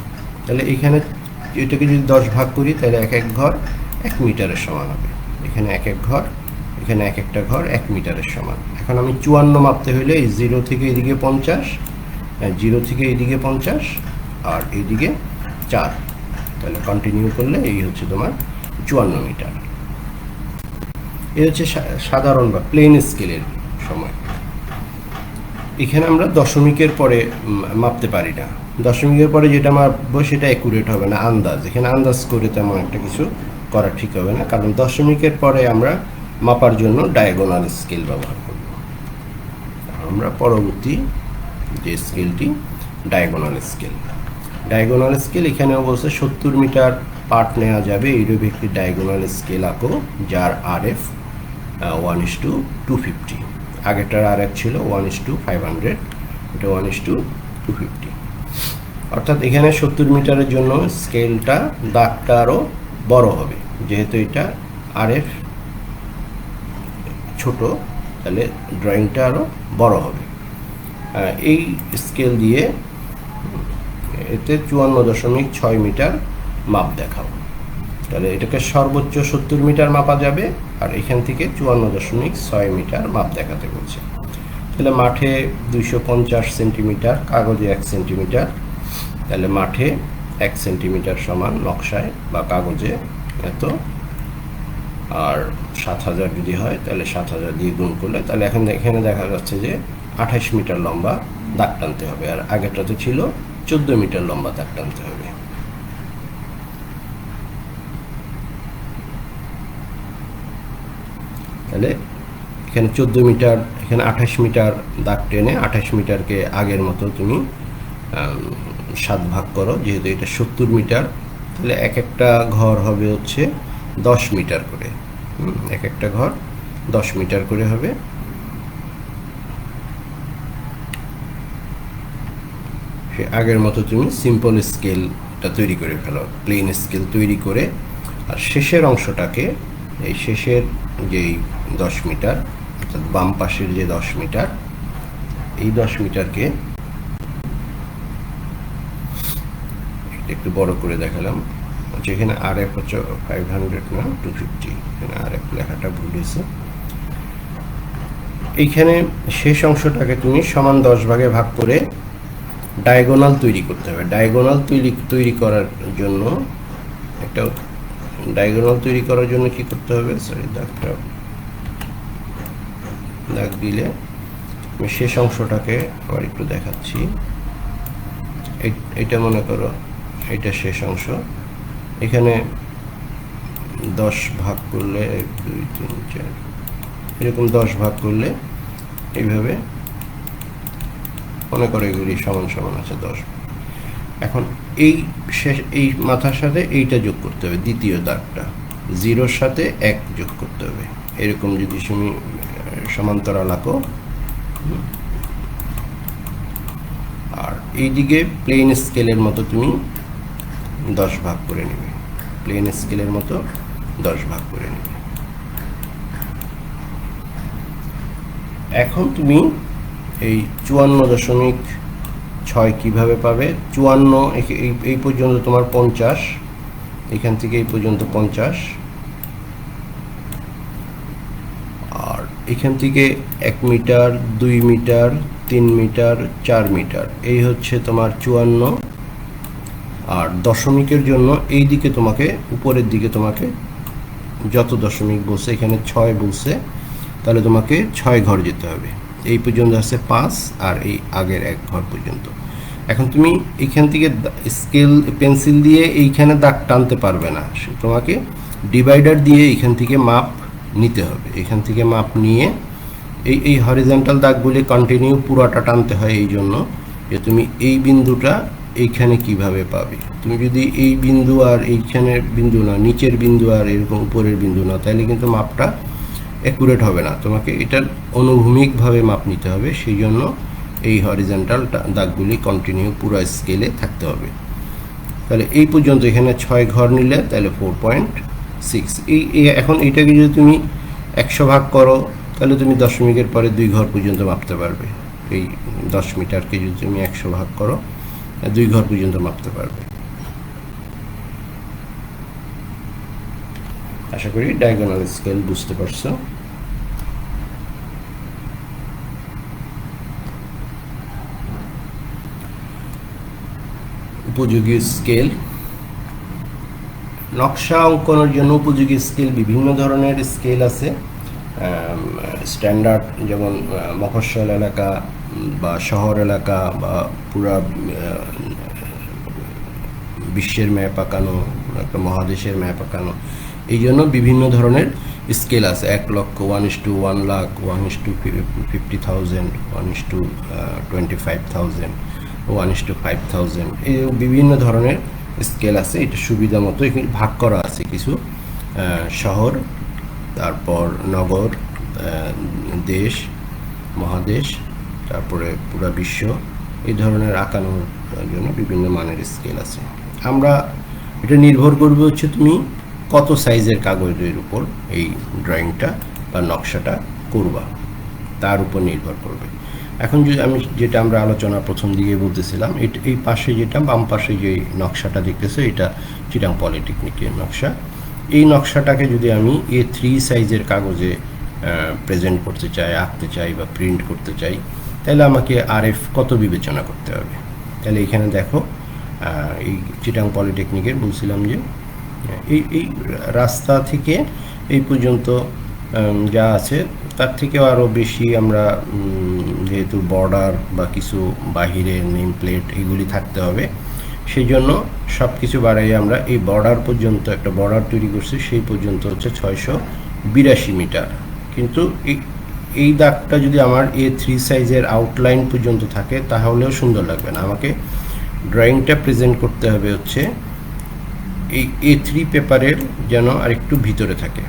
তাহলে এখানে এটাকে যদি 10 ভাগ করি, তাহলে এক এক ঘর 1 মিটারের সমান হবে। এখানে এক এক ঘর, এখানে এক একটা ঘর 1 মিটারের সমান। এখন আমি 54 মাপতে হইলে এই 0 থেকে এদিকে 50, 0 থেকে এদিকে 50 আর এইদিকে 4, তাহলে কন্টিনিউ করলে এই হচ্ছে তোমার 54 মিটার। এই হচ্ছে সাধারণ বা প্লেন স্কেলের সময়। এখানে আমরা দশমিকের পরে মাপতে পারি না, দশমিকের পরে যেটা মাপবো সেটা অ্যাকুরেট হবে না, আন্দাজ। এখানে আন্দাজ করে তেমন একটা কিছু করা ঠিক হবে না, কারণ দশমিকের পরে আমরা মাপার জন্য ডায়াগোনাল স্কেল ব্যবহার করব। আমরা পরবর্তী যে স্কেলটি ডায়াগোনাল স্কেল, এখানেও বলছে 70 মিটার পার্ট নেওয়া যাবে, এইরূপ একটি ডায়াগোনাল স্কেল আঁকো যার RF 1:250। আগেরটার RF ছিল 1:500, এটা 1:250। অর্থাৎ এখানে 70 মিটারের জন্য স্কেলটা, দাগটা আরও বড় হবে, যেহেতু এটা RF ছোট, তাহলে ড্রয়িংটা আরও বড় হবে। এই স্কেল দিয়ে এতে 54.6 মিটার মাপ দেখাও, তাহলে এটাকে সর্বোচ্চ 70 মিটার মাপা যাবে, আর এখান থেকে 54.6 মিটার মাপ দেখাতে বলছে। তাহলে মাঠে 250 সেন্টিমিটার, কাগজে 1 সেন্টিমিটার, তাহলে মাঠে 1 সেন্টিমিটার সমান নকশায় বা কাগজে এত, আর 7000 যদি হয় তাহলে 7000 দিয়ে গুণ করলে, তাহলে এখানে দেখা যাচ্ছে যে 28 মিটার লম্বা দাগ টানতে হবে, আর আগেরটাতে ছিল 14 মিটার লম্বা দাগ টানতে হবে। তাহলে এখানে 14 মিটার, এখানে 28 মিটার দাগ টেনে 28 মিটারকে আগের মতো তুমি 7 ভাগ করো, যেহেতু এটা 70 মিটার, তাহলে এক একটা ঘর হবে হচ্ছে 10 মিটার করে, এক একটা ঘর 10 মিটার করে হবে। সে আগের মতো তুমি সিম্পল স্কেলটা তৈরি করে ফেলো, প্লেন স্কেল তৈরি করে, আর শেষের অংশটাকে, এই শেষের যেই 10 মিটার, অর্থাৎ বাম পাশের যে 10 মিটার, এই 10 মিটারকে একটু বড় করে দেখালাম, যেখানে RF হচ্ছে 500 না 250, এখানে RF লেখাটা ভুল হয়েছে। এইখানে শেষ অংশটাকে তুমি সমান 10 ভাগে ভাগ করে ডায়াগোনাল তৈরি করতে হবে। ডায়াগোনাল তৈরি করার জন্য একটা ডায়াগোনাল তৈরি করার জন্য কি করতে হবে, সরি দাগ দিলে আমি শেষ অংশটাকে আবার একটু দেখাচ্ছি। এটা মনে করো এটা শেষ অংশ, এখানে 10 ভাগ করলে 1 2 3 4 এরকম 10 ভাগ করলে এইভাবে মনে করো এগুলি সমান সমান আছে 10। এখন এই মাথার সাথে এইটা যোগ করতে হবে, দ্বিতীয় দাগটা 0-র সাথে 1 যোগ করতে হবে। এরকম যদি তুমি সমান্তরাল আঁকো, আর এইদিকে প্লেন স্কেলের মতো তুমি 10 ভাগ করে নেবে, প্লেন স্কেলের মতো 10 ভাগ করে নেবে। এখন তুমি এই 54.6 কিভাবে পাবে? 54 এই পর্যন্ত তোমার 50, এখান থেকে এই পর্যন্ত 50, আর এখান থেকে 1 মিটার 2 মিটার 3 মিটার 4 মিটার, এই হচ্ছে তোমার 54। আর দশমিকের জন্য এই দিকে তোমাকে উপরের দিকে তোমাকে যত দশমিক বলছে, এখানে 6 বলছে, তাহলে তোমাকে 6 ঘর যেতে হবে। এই পর্যন্ত আছে 5, আর এই আগের 1 ঘর পর্যন্ত। এখন তুমি এখান থেকে স্কেল পেন্সিল দিয়ে এইখানে দাগ টানতে পারবে না, তোমাকে ডিভাইডার দিয়ে এখান থেকে মাপ নিতে হবে। এখান থেকে মাপ নিয়ে এই হরিজন্টাল দাগগুলি কন্টিনিউ পুরোটা টানতে হয়, এই জন্য যে তুমি এই বিন্দুটা এইখানে কিভাবে পাবে। তুমি যদি এই বিন্দু আর এইখানের বিন্দু না, নিচের বিন্দু আর এরকম উপরের বিন্দু না, তাহলে কিন্তু মাপটা অ্যাকুরেট হবে না। তোমাকে এটার অনুভূমিকভাবে মাপ নিতে হবে, সেই জন্য এই হরিজন্টাল দাগগুলি কন্টিনিউ পুরো স্কেলে থাকতে হবে। তাহলে এই পর্যন্ত এখানে 6 ঘর নিলে তাহলে 4.6। এখন এইটাকে যদি তুমি 100 ভাগ করো, তাহলে তুমি দশমিকের পরে 2 ঘর পর্যন্ত মাপতে পারবে। এই 10 মিটারকে যদি তুমি 100 ভাগ করো, 2 ঘর পর্যন্ত মাপতে পারবে। আশা করি ডায়াগোনাল স্কেল বুঝতে পারছো। উপযোগী স্কেল, নকশা অঙ্কনের জন্য উপযোগী স্কেল বিভিন্ন ধরনের স্কেল আছে। স্ট্যান্ডার্ড যেমন মফস্বল এলাকা বা শহর এলাকা বা পুরা বিশ্বের ম্যাপ আঁকানো, একটা মহাদেশের ম্যাপ আঁকানো, এই জন্য বিভিন্ন ধরনের স্কেল আছে। 1 লক্ষ, 1:1 লাখ, 1:50,000, 1:25,000, 1:5,000, এই বিভিন্ন ধরনের স্কেল আছে। এটা সুবিধা মতো এখানে ভাগ করা আছে কিছু শহর, তারপর নগর, দেশ, মহাদেশ, তারপরে পুরা বিশ্ব, এই ধরনের আঁকানোর জন্য বিভিন্ন মানের স্কেল আছে। আমরা এটা নির্ভর করবে হচ্ছে তুমি কত সাইজের কাগজের উপর এই ড্রয়িংটা বা নকশাটা করবা, তার উপর নির্ভর করবে। এখন যদি যেটা আমরা আলোচনা প্রথম দিকে বলতেছিলাম, এই পাশে যেটা বাম পাশে যে নকশাটা দেখতেছো, এটা চিটাং পলিটেকনিকের নকশা। এই নকশাটাকে যদি আমি A3 সাইজের কাগজে প্রেজেন্ট করতে চাই, আঁকতে চাই বা প্রিন্ট করতে চাই, তাহলে আমাকে RF কত বিবেচনা করতে হবে। তাহলে এখানে দেখো, এই চিটাং পলিটেকনিকের বলছিলাম যে এই রাস্তা থেকে এই পর্যন্ত যা আছে তার থেকেও আরও বেশি আমরা, যেহেতু বর্ডার বা কিছু বাহিরে নেম প্লেট এগুলি থাকতে হবে, সেই জন্য সব কিছু বাড়াই আমরা এই বর্ডার পর্যন্ত একটা বর্ডার তৈরি করছি, সেই পর্যন্ত হচ্ছে 682 মিটার। কিন্তু এই দাগটা যদি আমার A3 সাইজের আউটলাইন পর্যন্ত থাকে তাহলেও সুন্দর লাগবে না। আমাকে ড্রয়িংটা প্রেজেন্ট করতে হবে হচ্ছে এই A3 পেপারের যেন আরেকটু ভিতরে থাকে,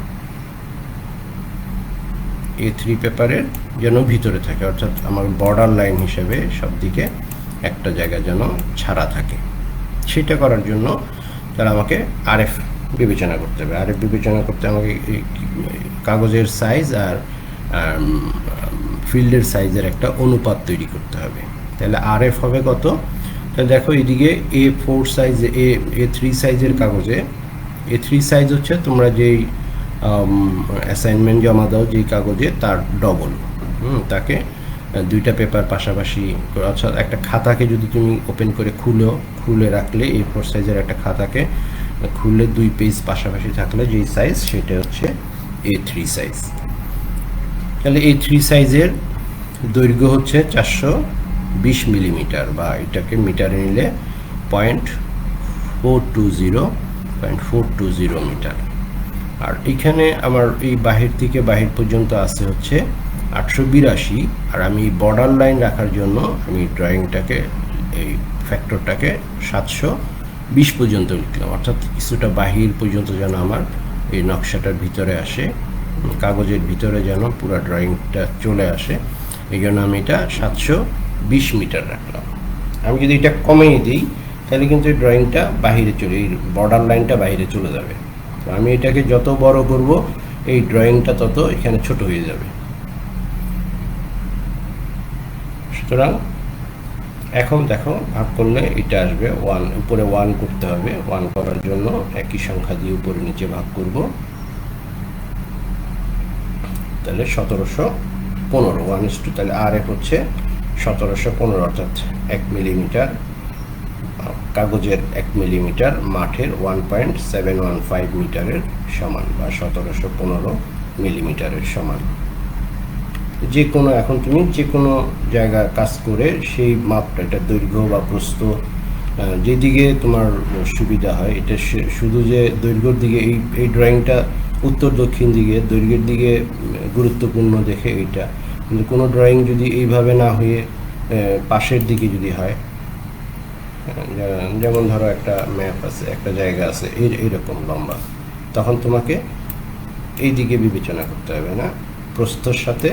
A3 পেপারের যেন ভিতরে থাকে, অর্থাৎ আমার বর্ডার লাইন হিসেবে সব দিকে একটা জায়গা যেন ছাড়া থাকে। সেটা করার জন্য তাহলে আমাকে RF বিবেচনা করতে হবে। RF বিবেচনা করতে আমাকে কাগজের সাইজ আর ফিল্ডের সাইজের একটা অনুপাত তৈরি করতে হবে। তাহলে RF হবে কত? তাহলে দেখো এদিকে A4 সাইজ, A3 সাইজের কাগজে, A3 সাইজ হচ্ছে তোমরা যেই অ্যাসাইনমেন্ট জমা দাও যেই কাগজে তার ডবল, তাকে দুইটা পেপার পাশাপাশি, অর্থাৎ একটা খাতাকে যদি তুমি ওপেন করে খুলে রাখলে, A4 সাইজের একটা খাতাকে খুলে 2 পেজ পাশাপাশি থাকলে যেই সাইজ সেটা হচ্ছে A3 সাইজ। তাহলে A3 সাইজের দৈর্ঘ্য হচ্ছে 420 মিলিমিটার, বা এটাকে মিটারে নিলে 0.420 মিটার। আর এখানে আমার এই বাহির থেকে বাহির পর্যন্ত আছে হচ্ছে 882, আর আমি বর্ডার লাইন রাখার জন্য আমি ড্রয়িংটাকে, এই ফ্যাক্টরটাকে 720 পর্যন্ত লিখলাম, অর্থাৎ কিছুটা বাহির পর্যন্ত যেন আমার এই নকশাটার ভিতরে আসে, কাগজের ভিতরে যেন পুরো ড্রয়িংটা চলে আসে, এই জন্য আমি এটা 720 মিটার রাখলাম। আমি যদি এটা কমিয়ে দিই তাহলে কিন্তু এই ড্রয়িংটা বাহিরে চলে, এই বর্ডার লাইনটা বাহিরে চলে যাবে। তো আমি এটাকে যত বড় করব এই ড্রয়িংটা তত এখানে ছোট হয়ে যাবে। সুতরাং এখন দেখো ভাগ করলে এটা আসবে 1, উপরে 1 করতে হবে। 1 করার জন্য একই সংখ্যা দিয়ে উপরে নিচে ভাগ করব, তাহলে 1715 1:2, তাহলে RF হচ্ছে 1715, অর্থাৎ 1 মিলিমিটার, কাগজের 1 মিলিমিটার মাঠের 1.715 মিটারের সমান, বা 1715 মিলিমিটারের সমান। যে কোনো, এখন তুমি যে কোনো জায়গায় কাজ করে সেই মাপটা, এটা দৈর্ঘ্য বা প্রস্থ যেদিকে তোমার সুবিধা হয়, এটা শুধু যে দৈর্ঘ্যের দিকে, এই ড্রয়িংটা উত্তর দক্ষিণ দিকে দৈর্ঘ্যের দিকে গুরুত্বপূর্ণ দেখে এইটা, কিন্তু কোনো ড্রয়িং যদি এইভাবে না হয়ে পাশের দিকে যদি হয়, যেমন ধরো একটা ম্যাপ আছে, একটা জায়গা আছে এইরকম লম্বা, তখন তোমাকে এই দিকে বিবেচনা করতে হবে না, প্রস্থর সাথে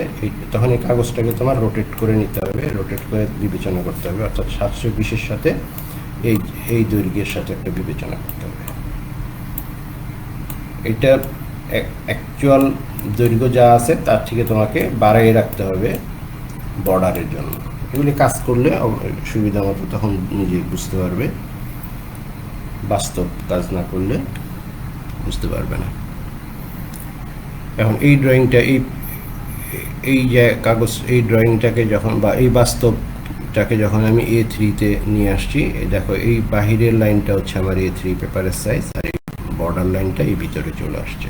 তখন এই কাগজটাকে তোমার রোটেট করে নিতে হবে, রোটেট করে বিবেচনা করতে হবে, অর্থাৎ 720-এর সাথে এই দৈর্ঘ্যের সাথে একটা বিবেচনা করতে হবে। এটা অ্যাকচুয়াল দৈর্ঘ্য যা আছে তার থেকে তোমাকে বাড়াইয়ে রাখতে হবে বর্ডারের জন্য। এগুলি কাজ করলে সুবিধা মতো তখন নিজে বুঝতে পারবে, বাস্তব কাজ না করলে বুঝতে পারবে না। এখন এই ড্রয়িংটা, এই যে কাগজ, এই ড্রয়িংটাকে যখন, বা এই বাস্তবটাকে যখন আমি A3-তে নিয়ে আসছি, দেখো এই বাহিরের লাইনটা হচ্ছে আমার A3 পেপারের সাইজ, আর এই বর্ডার লাইনটা এই ভিতরে চলে আসছে।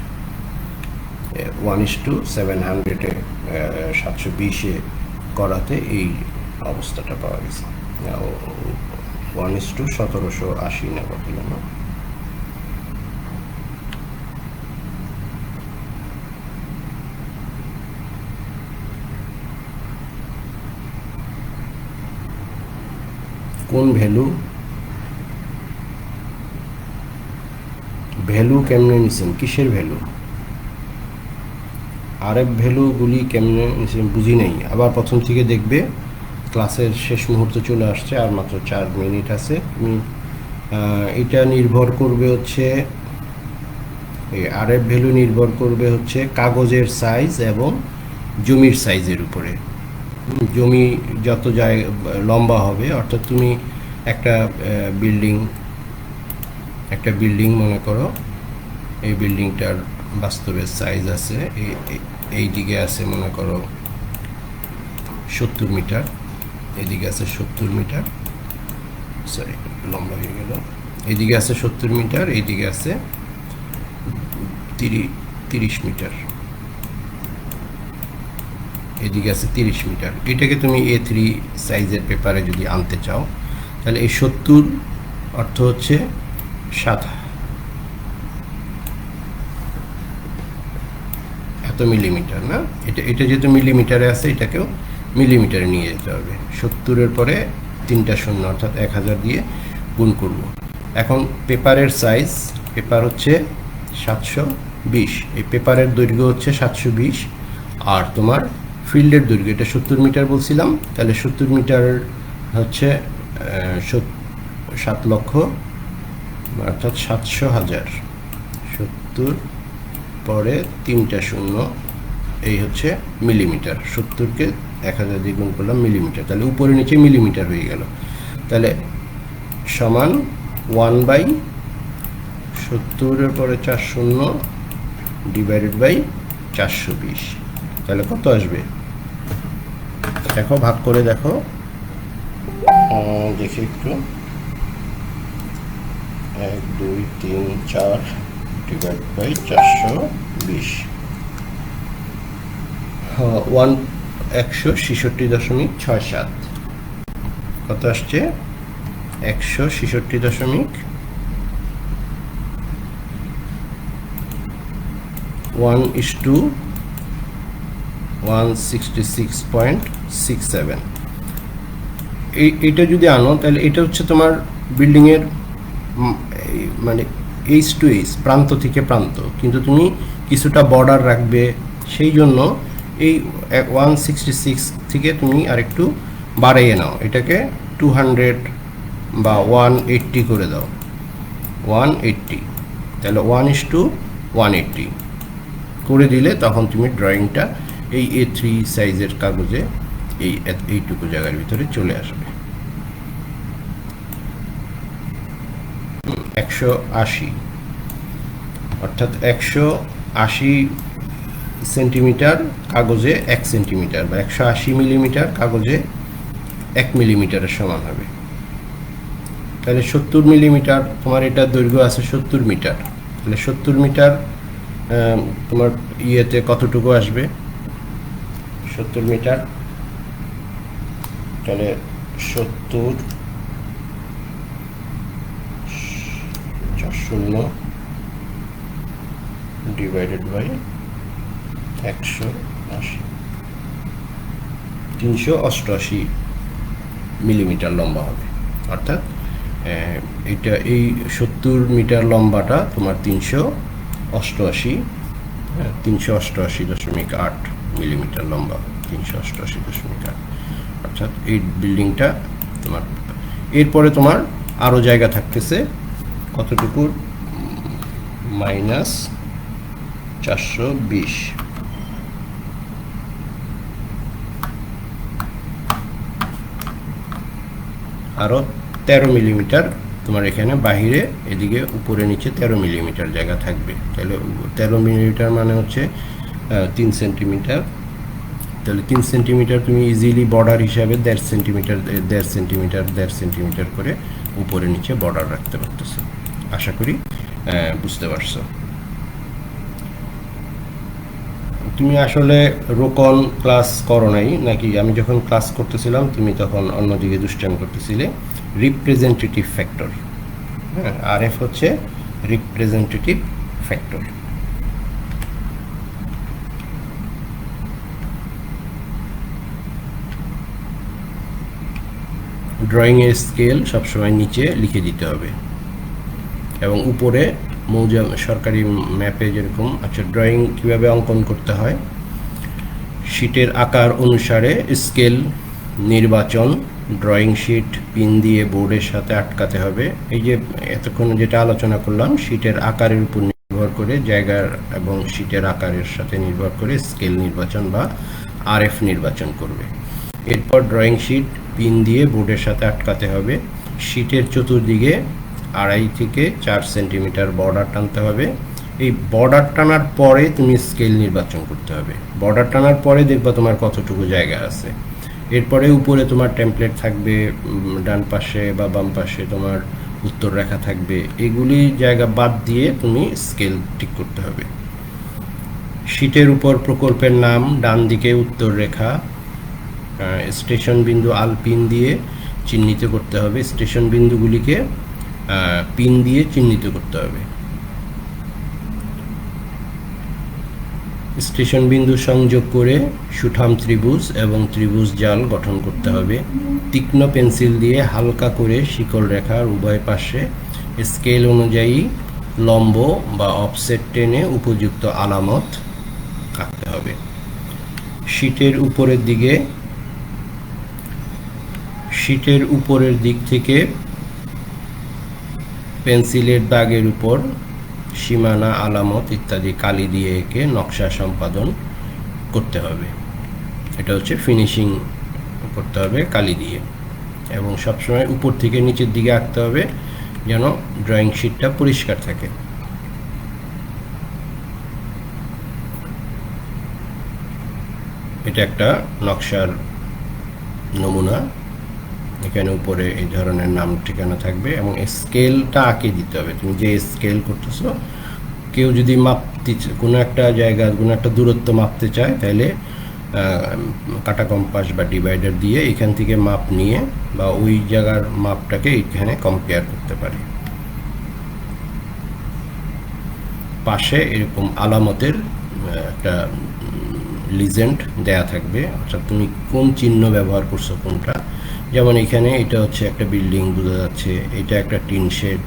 1:700-এ 720-এ করাতে এই অবস্থাটা পাওয়া গেছে। 1:1780 না কত জানো। কোন ভ্যালু কেমনে নিছেন, কিসের ভ্যালু? RF ভ্যালুগুলি কেমনে নিছেন বুঝি নেই, আবার প্রথম থেকে দেখবে। ক্লাসের শেষ মুহূর্তে চলে আসছে, আর মাত্র 4 মিনিট আছে। তুমি এটা নির্ভর করবে হচ্ছে, এই RF ভ্যালু নির্ভর করবে হচ্ছে কাগজের সাইজ এবং জমির সাইজের উপরে। জমি যত জায়গা লম্বা হবে, অর্থাৎ তুমি একটা বিল্ডিং মনে করো, এই বিল্ডিংটার বাস্তবের সাইজ আছে, এই দিকে আছে মনে করো 70 মিটার, এদিকে আছে 70 মিটার, সরি লম্বা হয়ে গেল, এদিকে আছে 70 মিটার, এইদিকে আছে 30 মিটার, এদিকে আছে 30 মিটার। এটাকে তুমি A3 সাইজের পেপারে যদি আনতে চাও, তাহলে এই 70 অর্থ হচ্ছে 7 এত মিলিমিটার না, এটা যেহেতু মিলিমিটারে আছে, এটাকেও মিলিমিটারে নিয়ে যেতে হবে। 70-এর পরে 3টা শূন্য, অর্থাৎ 1000 দিয়ে গুণ করব। এখন পেপারের সাইজ, পেপার হচ্ছে 720, এই পেপারের দৈর্ঘ্য হচ্ছে 720, আর তোমার ফিল্ডের দৈর্ঘ্য, এটা 70 মিটার বলছিলাম, তাহলে 70 মিটার হচ্ছে 7 লক্ষ, অর্থাৎ 700,000। 70 পরে 3টা শূন্য, এই হচ্ছে মিলিমিটার। 70-কে 1000 দিয়ে গুণ করলাম মিলিমিটার, তাহলে উপরে নিচে মিলিমিটার হয়ে গেল। তাহলে সমান 1/70-এর পরে 4 শূন্য ডিভাইডেড বাই 420, তাহলে কত আসবে? দেখো, ভাগ করে দেখো, দেখি একটু, 1 2 3 4 ডিভাইড বাই 420, 166.67, কত আসছে? 1:166.67। এইটা যদি আনো তাহলে এটা হচ্ছে তোমার বিল্ডিংয়ের মানে এইচ টু এইচ, প্রান্ত থেকে প্রান্ত, কিন্তু তুমি কিছুটা বর্ডার রাখবে, সেই জন্য এই 166 থেকে তুমি আরেকটু বাড়িয়ে নাও, এটাকে 200 বা 180 করে দাও, 180, তাহলে 1:180 করে দিলে তখন তুমি ড্রয়িংটা এই A3 সাইজের কাগজে এইটুকু জায়গার ভিতরে চলে আসবে। 180, অর্থাৎ 180 সেন্টিমিটার কাগজে 1 সেন্টিমিটার, বা 180 মিলিমিটার কাগজে 1 মিলিমিটারের সমান হবে। তাহলে 70 মিলিমিটার, তোমার এটা দৈর্ঘ্য আছে 70 মিটার, তাহলে 70 মিটার তোমার ইয়েতে কতটুকু আসবে? 70 মিটার, তাহলে 70 4 ডিভাইডেড বাই 180, 388 মিলিমিটার লম্বা হবে। অর্থাৎ এটা এই 70 মিটার লম্বাটা তোমার 388.8 মিলিমিটার লম্বা, 388.8। অর্থাৎ এই বিল্ডিংটা তোমার, এরপরে তোমার আরও জায়গা থাকতেছে কতটুকু? -420, আরও 13 মিলিমিটার তোমার এখানে বাহিরে, এদিকে উপরে নিচে 13 মিলিমিটার জায়গা থাকবে। তাহলে 13 মিলিমিটার মানে হচ্ছে 3 সেন্টিমিটার, তাহলে 3 সেন্টিমিটার তুমি ইজিলি বর্ডার হিসাবে 1.5 সেন্টিমিটার 1.5 সেন্টিমিটার 1.5 সেন্টিমিটার করে উপরে নিচে বর্ডার রাখতে পারতেছো। আশা করি বুঝতে পারছো। তুমি আসলে রোকন ক্লাস করো নাই নাকি? আমি যখন ক্লাস করতেছিলাম তুমি তখন অন্যদিকে দুষ্টামি করতেছিলে। রিপ্রেজেন্টেটিভ ফ্যাক্টর, হ্যাঁ, RF হচ্ছে রিপ্রেজেন্টেটিভ ফ্যাক্টর। ড্রয়িংয়ের স্কেল সবসময় নিচে লিখে দিতে হবে এবং উপরে মৌজা সরকারি ম্যাপে যেরকম। আচ্ছা, ড্রয়িং কীভাবে অঙ্কন করতে হয়? শিটের আকার অনুসারে স্কেল নির্বাচন, ড্রয়িং শিট পিন দিয়ে বোর্ডের সাথে আটকাতে হবে। এই যে এতক্ষণ যেটা আলোচনা করলাম, শিটের আকারের উপর নির্ভর করে, জায়গার এবং শিটের আকারের সাথে নির্ভর করে স্কেল নির্বাচন বা RF নির্বাচন করবে। এরপর ড্রয়িং শিট পিন দিয়ে বোর্ডের সাথে আটকাতে হবে। শিটের চতুর্দিকে 2.5 থেকে 4 সেন্টিমিটার বর্ডার টানতে হবে। এই বর্ডার টানার পরে তুমি স্কেল নির্বাচন করতে হবে। বর্ডার টানার পরে দেখবা তোমার কতটুকু জায়গা আছে। এরপরে উপরে তোমার টেমপ্লেট থাকবে, ডান পাশে বা বাম পাশে তোমার উত্তর রেখা থাকবে। এগুলি জায়গা বাদ দিয়ে তুমি স্কেল ঠিক করতে হবে। শিটের উপর প্রকল্পের নাম, ডান দিকে উত্তর রেখা, স্টেশন বিন্দু পিন দিয়ে চিহ্নিত করতে হবে। স্টেশন বিন্দুগুলিকে পিন দিয়ে চিহ্নিত করতে হবে। স্টেশন বিন্দু সংযোগ করে সুঠাম ত্রিভুজ এবং ত্রিভুজ জাল গঠন করতে হবে। তীক্ষ্ণ পেন্সিল দিয়ে হালকা করে শিকল রেখার উভয় পাশে স্কেল অনুযায়ী লম্ব বা অফসেট টেনে উপযুক্ত আলামত আঁকতে হবে। শিটের উপরের দিক থেকে পেন্সিলের দাগের উপর সীমানা, আলামত ইত্যাদি কালি দিয়ে এঁকে নকশা সম্পাদন করতে হবে। এটা হচ্ছে ফিনিশিং করতে হবে কালি দিয়ে, এবং সবসময় উপর থেকে নিচের দিকে আঁকতে হবে যেন ড্রয়িং শিটটা পরিষ্কার থাকে। এটা একটা নকশার নমুনা। এখানে উপরে এই ধরনের নাম ঠিকানা থাকবে এবং স্কেলটা আঁকে দিতে হবে। তুমি যে স্কেল করতেছো, কেউ যদি মাপতে কোনো একটা জায়গা কোনো একটা দূরত্ব মাপতে চায়, তাহলে কাটা কম্পাস বা ডিভাইডার দিয়ে এখান থেকে মাপ নিয়ে বা ওই জায়গার মাপটাকে এখানে কম্পেয়ার করতে পারে। পাশে এরকম আলামতের একটা লিজেন্ড দেয়া থাকবে, অর্থাৎ তুমি কোন চিহ্ন ব্যবহার করছো কোনটা। যেমন এখানে এটা হচ্ছে একটা বিল্ডিং বোঝা যাচ্ছে, এটা একটা টিন শেড,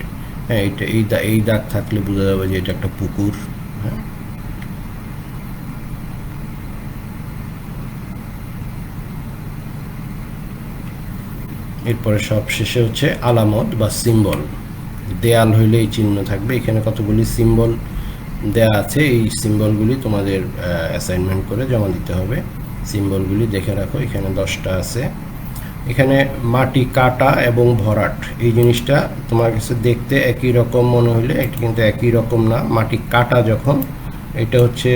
হ্যাঁ, এটা এই দাগ থাকলে বোঝা যাবে যে এটা একটা পুকুর। হ্যাঁ, এরপরে সব শেষে হচ্ছে আলামত বা সিম্বল। দেয়াল হইলে এই চিহ্ন থাকবে। এখানে কতগুলি সিম্বল দেয়া আছে, এই সিম্বলগুলি তোমাদের অ্যাসাইনমেন্ট করে জমা দিতে হবে। সিম্বলগুলি দেখে রাখো, এখানে 10টা আছে। এখানে মাটি কাটা এবং ভরাট, এই জিনিসটা তোমার কাছে দেখতে একই রকম মনে হলে এটা কিন্তু একই রকম না। মাটি কাটা যখন, এটা হচ্ছে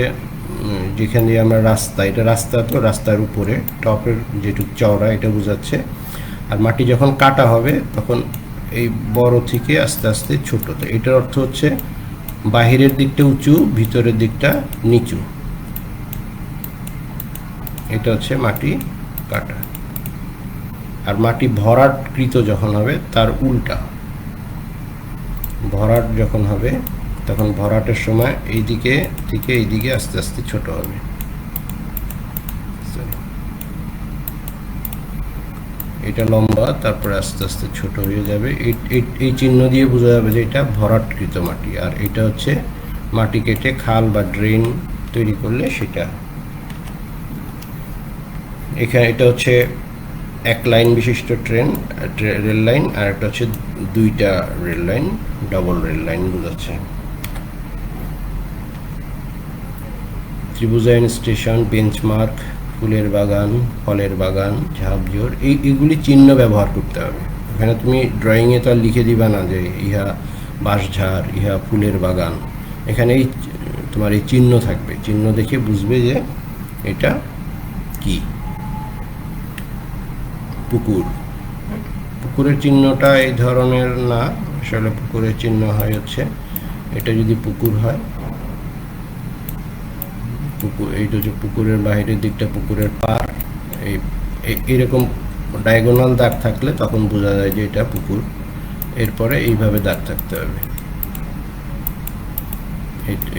যেখান দিয়ে আমরা রাস্তা, এটা রাস্তা, তো রাস্তার উপরে টপের যেটুকু চওড়া এটা বোঝাচ্ছে। আর মাটি যখন কাটা হবে তখন এই বড় থেকে আস্তে আস্তে ছোট। তো এটার অর্থ হচ্ছে বাহিরের দিকটা উঁচু, ভিতরের দিকটা নিচু। এটা হচ্ছে মাটি কাটা। আর মাটি ভরাটকৃত যখন হবে তার উল্টা। ভরাট যখন হবে তখন ভরাটের সময় এই দিকে থেকে এই দিকে আস্তে আস্তে ছোট হবে। এটা লম্বা, তারপরে আস্তে আস্তে ছোট হয়ে যাবে। এই চিহ্ন দিয়ে বোঝা যাবে যে এটা ভরাটকৃত মাটি। আর এটা হচ্ছে মাটি কেটে খাল বা ড্রেন তৈরি করলে সেটা। এখানে এটা হচ্ছে এক লাইন বিশিষ্ট রেল লাইন, আর একটা হচ্ছে 2টা rail line, double rail line বোঝাচ্ছে। ত্রিভুজায়ন স্টেশন, বেঞ্চমার্ক, ফুলের বাগান, ফলের বাগান, ঝাপঝোড়, এইগুলি চিহ্ন ব্যবহার করতে হবে। এখানে তুমি ড্রয়িংয়ে তো আর লিখে দিবা না যে ইহা বাঁশঝাড়, ইহা ফুলের বাগান। এখানে এই তোমার এই চিহ্ন থাকবে, চিহ্ন দেখে বুঝবে যে এটা কি। পুকুর, পুকুরের চিহ্নটা এই ধরনের না, আসলে পুকুরের চিহ্ন হয় হচ্ছে এটা। যদি পুকুর হয়, পুকুর, এইটা হচ্ছে পুকুরের বাইরের দিকটা পুকুরের পার। এইরকম ডায়াগোনাল দাগ থাকলে তখন বোঝা যায় যে এটা পুকুর। এরপরে এইভাবে দাগ থাকতে হবে।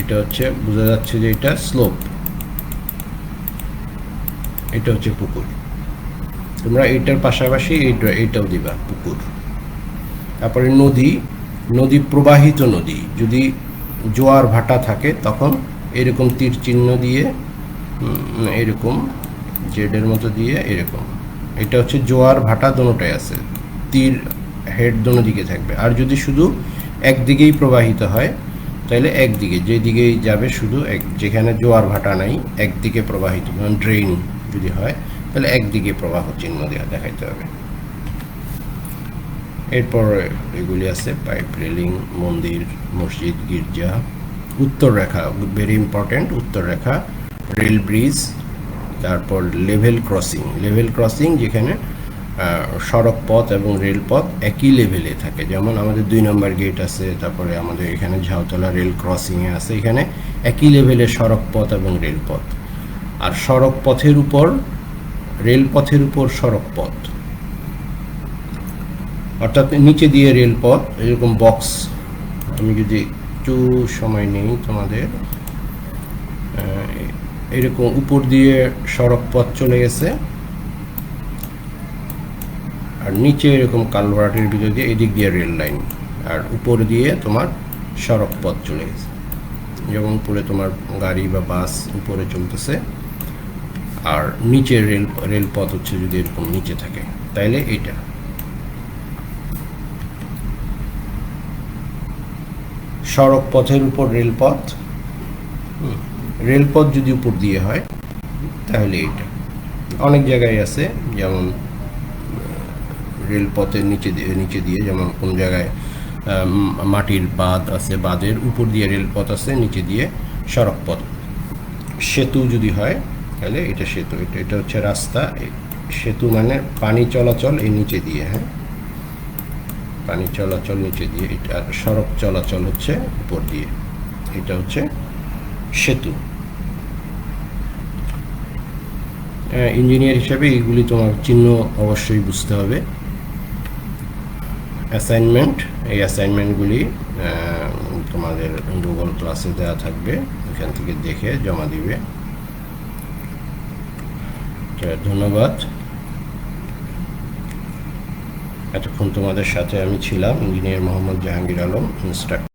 এটা হচ্ছে বোঝা যাচ্ছে যে এটা স্লোপ, এটা হচ্ছে পুকুর। তোমরা এইটার পাশাপাশি এইটাও দিবা পুকুর। তারপরে নদী, নদী প্রবাহিত নদী, যদি জোয়ার ভাটা থাকে তখন এরকম তীর চিহ্ন দিয়ে, এরকম জেডের মতো দিয়ে এরকম। এটা হচ্ছে জোয়ার ভাটা দোনোটাই আছে, তীর হেড দোনো দিকে থাকবে। আর যদি শুধু একদিকেই প্রবাহিত হয় তাহলে একদিকে, যেদিকেই যাবে শুধু যেখানে জোয়ার ভাটা নাই একদিকে প্রবাহিত, যেমন ড্রেন যদি হয় তাহলে একদিকে প্রবাহ চিহ্ন দেখাইতে হবে। এরপর এগুলি আছে পাইপ রেলিং, মন্দির, মসজিদ, গির্জা। উত্তর রেখা, ভেরি ইম্পর্টেন্ট, উত্তর রেখা, রেল ব্রিজ। তারপর লেভেল ক্রসিং, লেভেল ক্রসিং যেখানে সড়ক পথ এবং রেলপথ একই লেভেলে থাকে। যেমন আমাদের 2 নম্বর গেট আছে, তারপরে আমাদের এখানে ঝাউতলা রেল ক্রসিংয়ে আছে, এখানে একই লেভেলে সড়ক পথ এবং রেলপথ। আর সড়ক পথের উপর, রেলপথের উপর সড়ক পথ, অর্থাৎ নিচে দিয়ে রেলপথ, এরকম বক্স। আমি যদি একটু সময় নেই তোমাদের, এরকম উপর দিয়ে সড়ক পথ চলে গেছে, আর নিচে এরকম কালভার্টের ভিতর দিয়ে এদিক দিয়ে রেল লাইন, আর উপর দিয়ে তোমার সড়ক পথ চলে গেছে। যেমন উপরে তোমার গাড়ি বা বাস উপরে চলতেছে, আর নিচে রেলপথ হচ্ছে যদি এরকম নিচে থাকে, তাইলে এইটা। সড়ক পথের উপর রেলপথ, রেলপথ যদি উপর দিয়ে হয় তাহলে এইটা। অনেক জায়গায় আছে, যেমন রেলপথের নিচে দিয়ে যেমন কোন জায়গায় মাটির বাঁধ আছে, বাঁধের উপর দিয়ে রেলপথ আছে, নিচে দিয়ে সড়ক পথ। সেতু যদি হয় তাহলে এটা সেতু, এটা হচ্ছে রাস্তা, সেতু মানে পানি চলাচল এই নিচে দিয়ে, হ্যাঁ, পানি চলাচল নিচে দিয়ে, এটা সড়ক চলাচল হচ্ছে উপর দিয়ে, এটা হচ্ছে সেতু। ইঞ্জিনিয়ার হিসেবে এইগুলি তোমার চিহ্ন অবশ্যই বুঝতে হবে। অ্যাসাইনমেন্ট, এই অ্যাসাইনমেন্টগুলি তোমাদের গুগল ক্লাসে দেওয়া থাকবে, এখান থেকে দেখে জমা দিবে। ধন্যবাদ। এতক্ষণ তোমাদের সাথে আমি ছিলাম ইঞ্জিনিয়ার মোহাম্মদ জাহাঙ্গীর আলম, ইনস্ট্রাক্টর।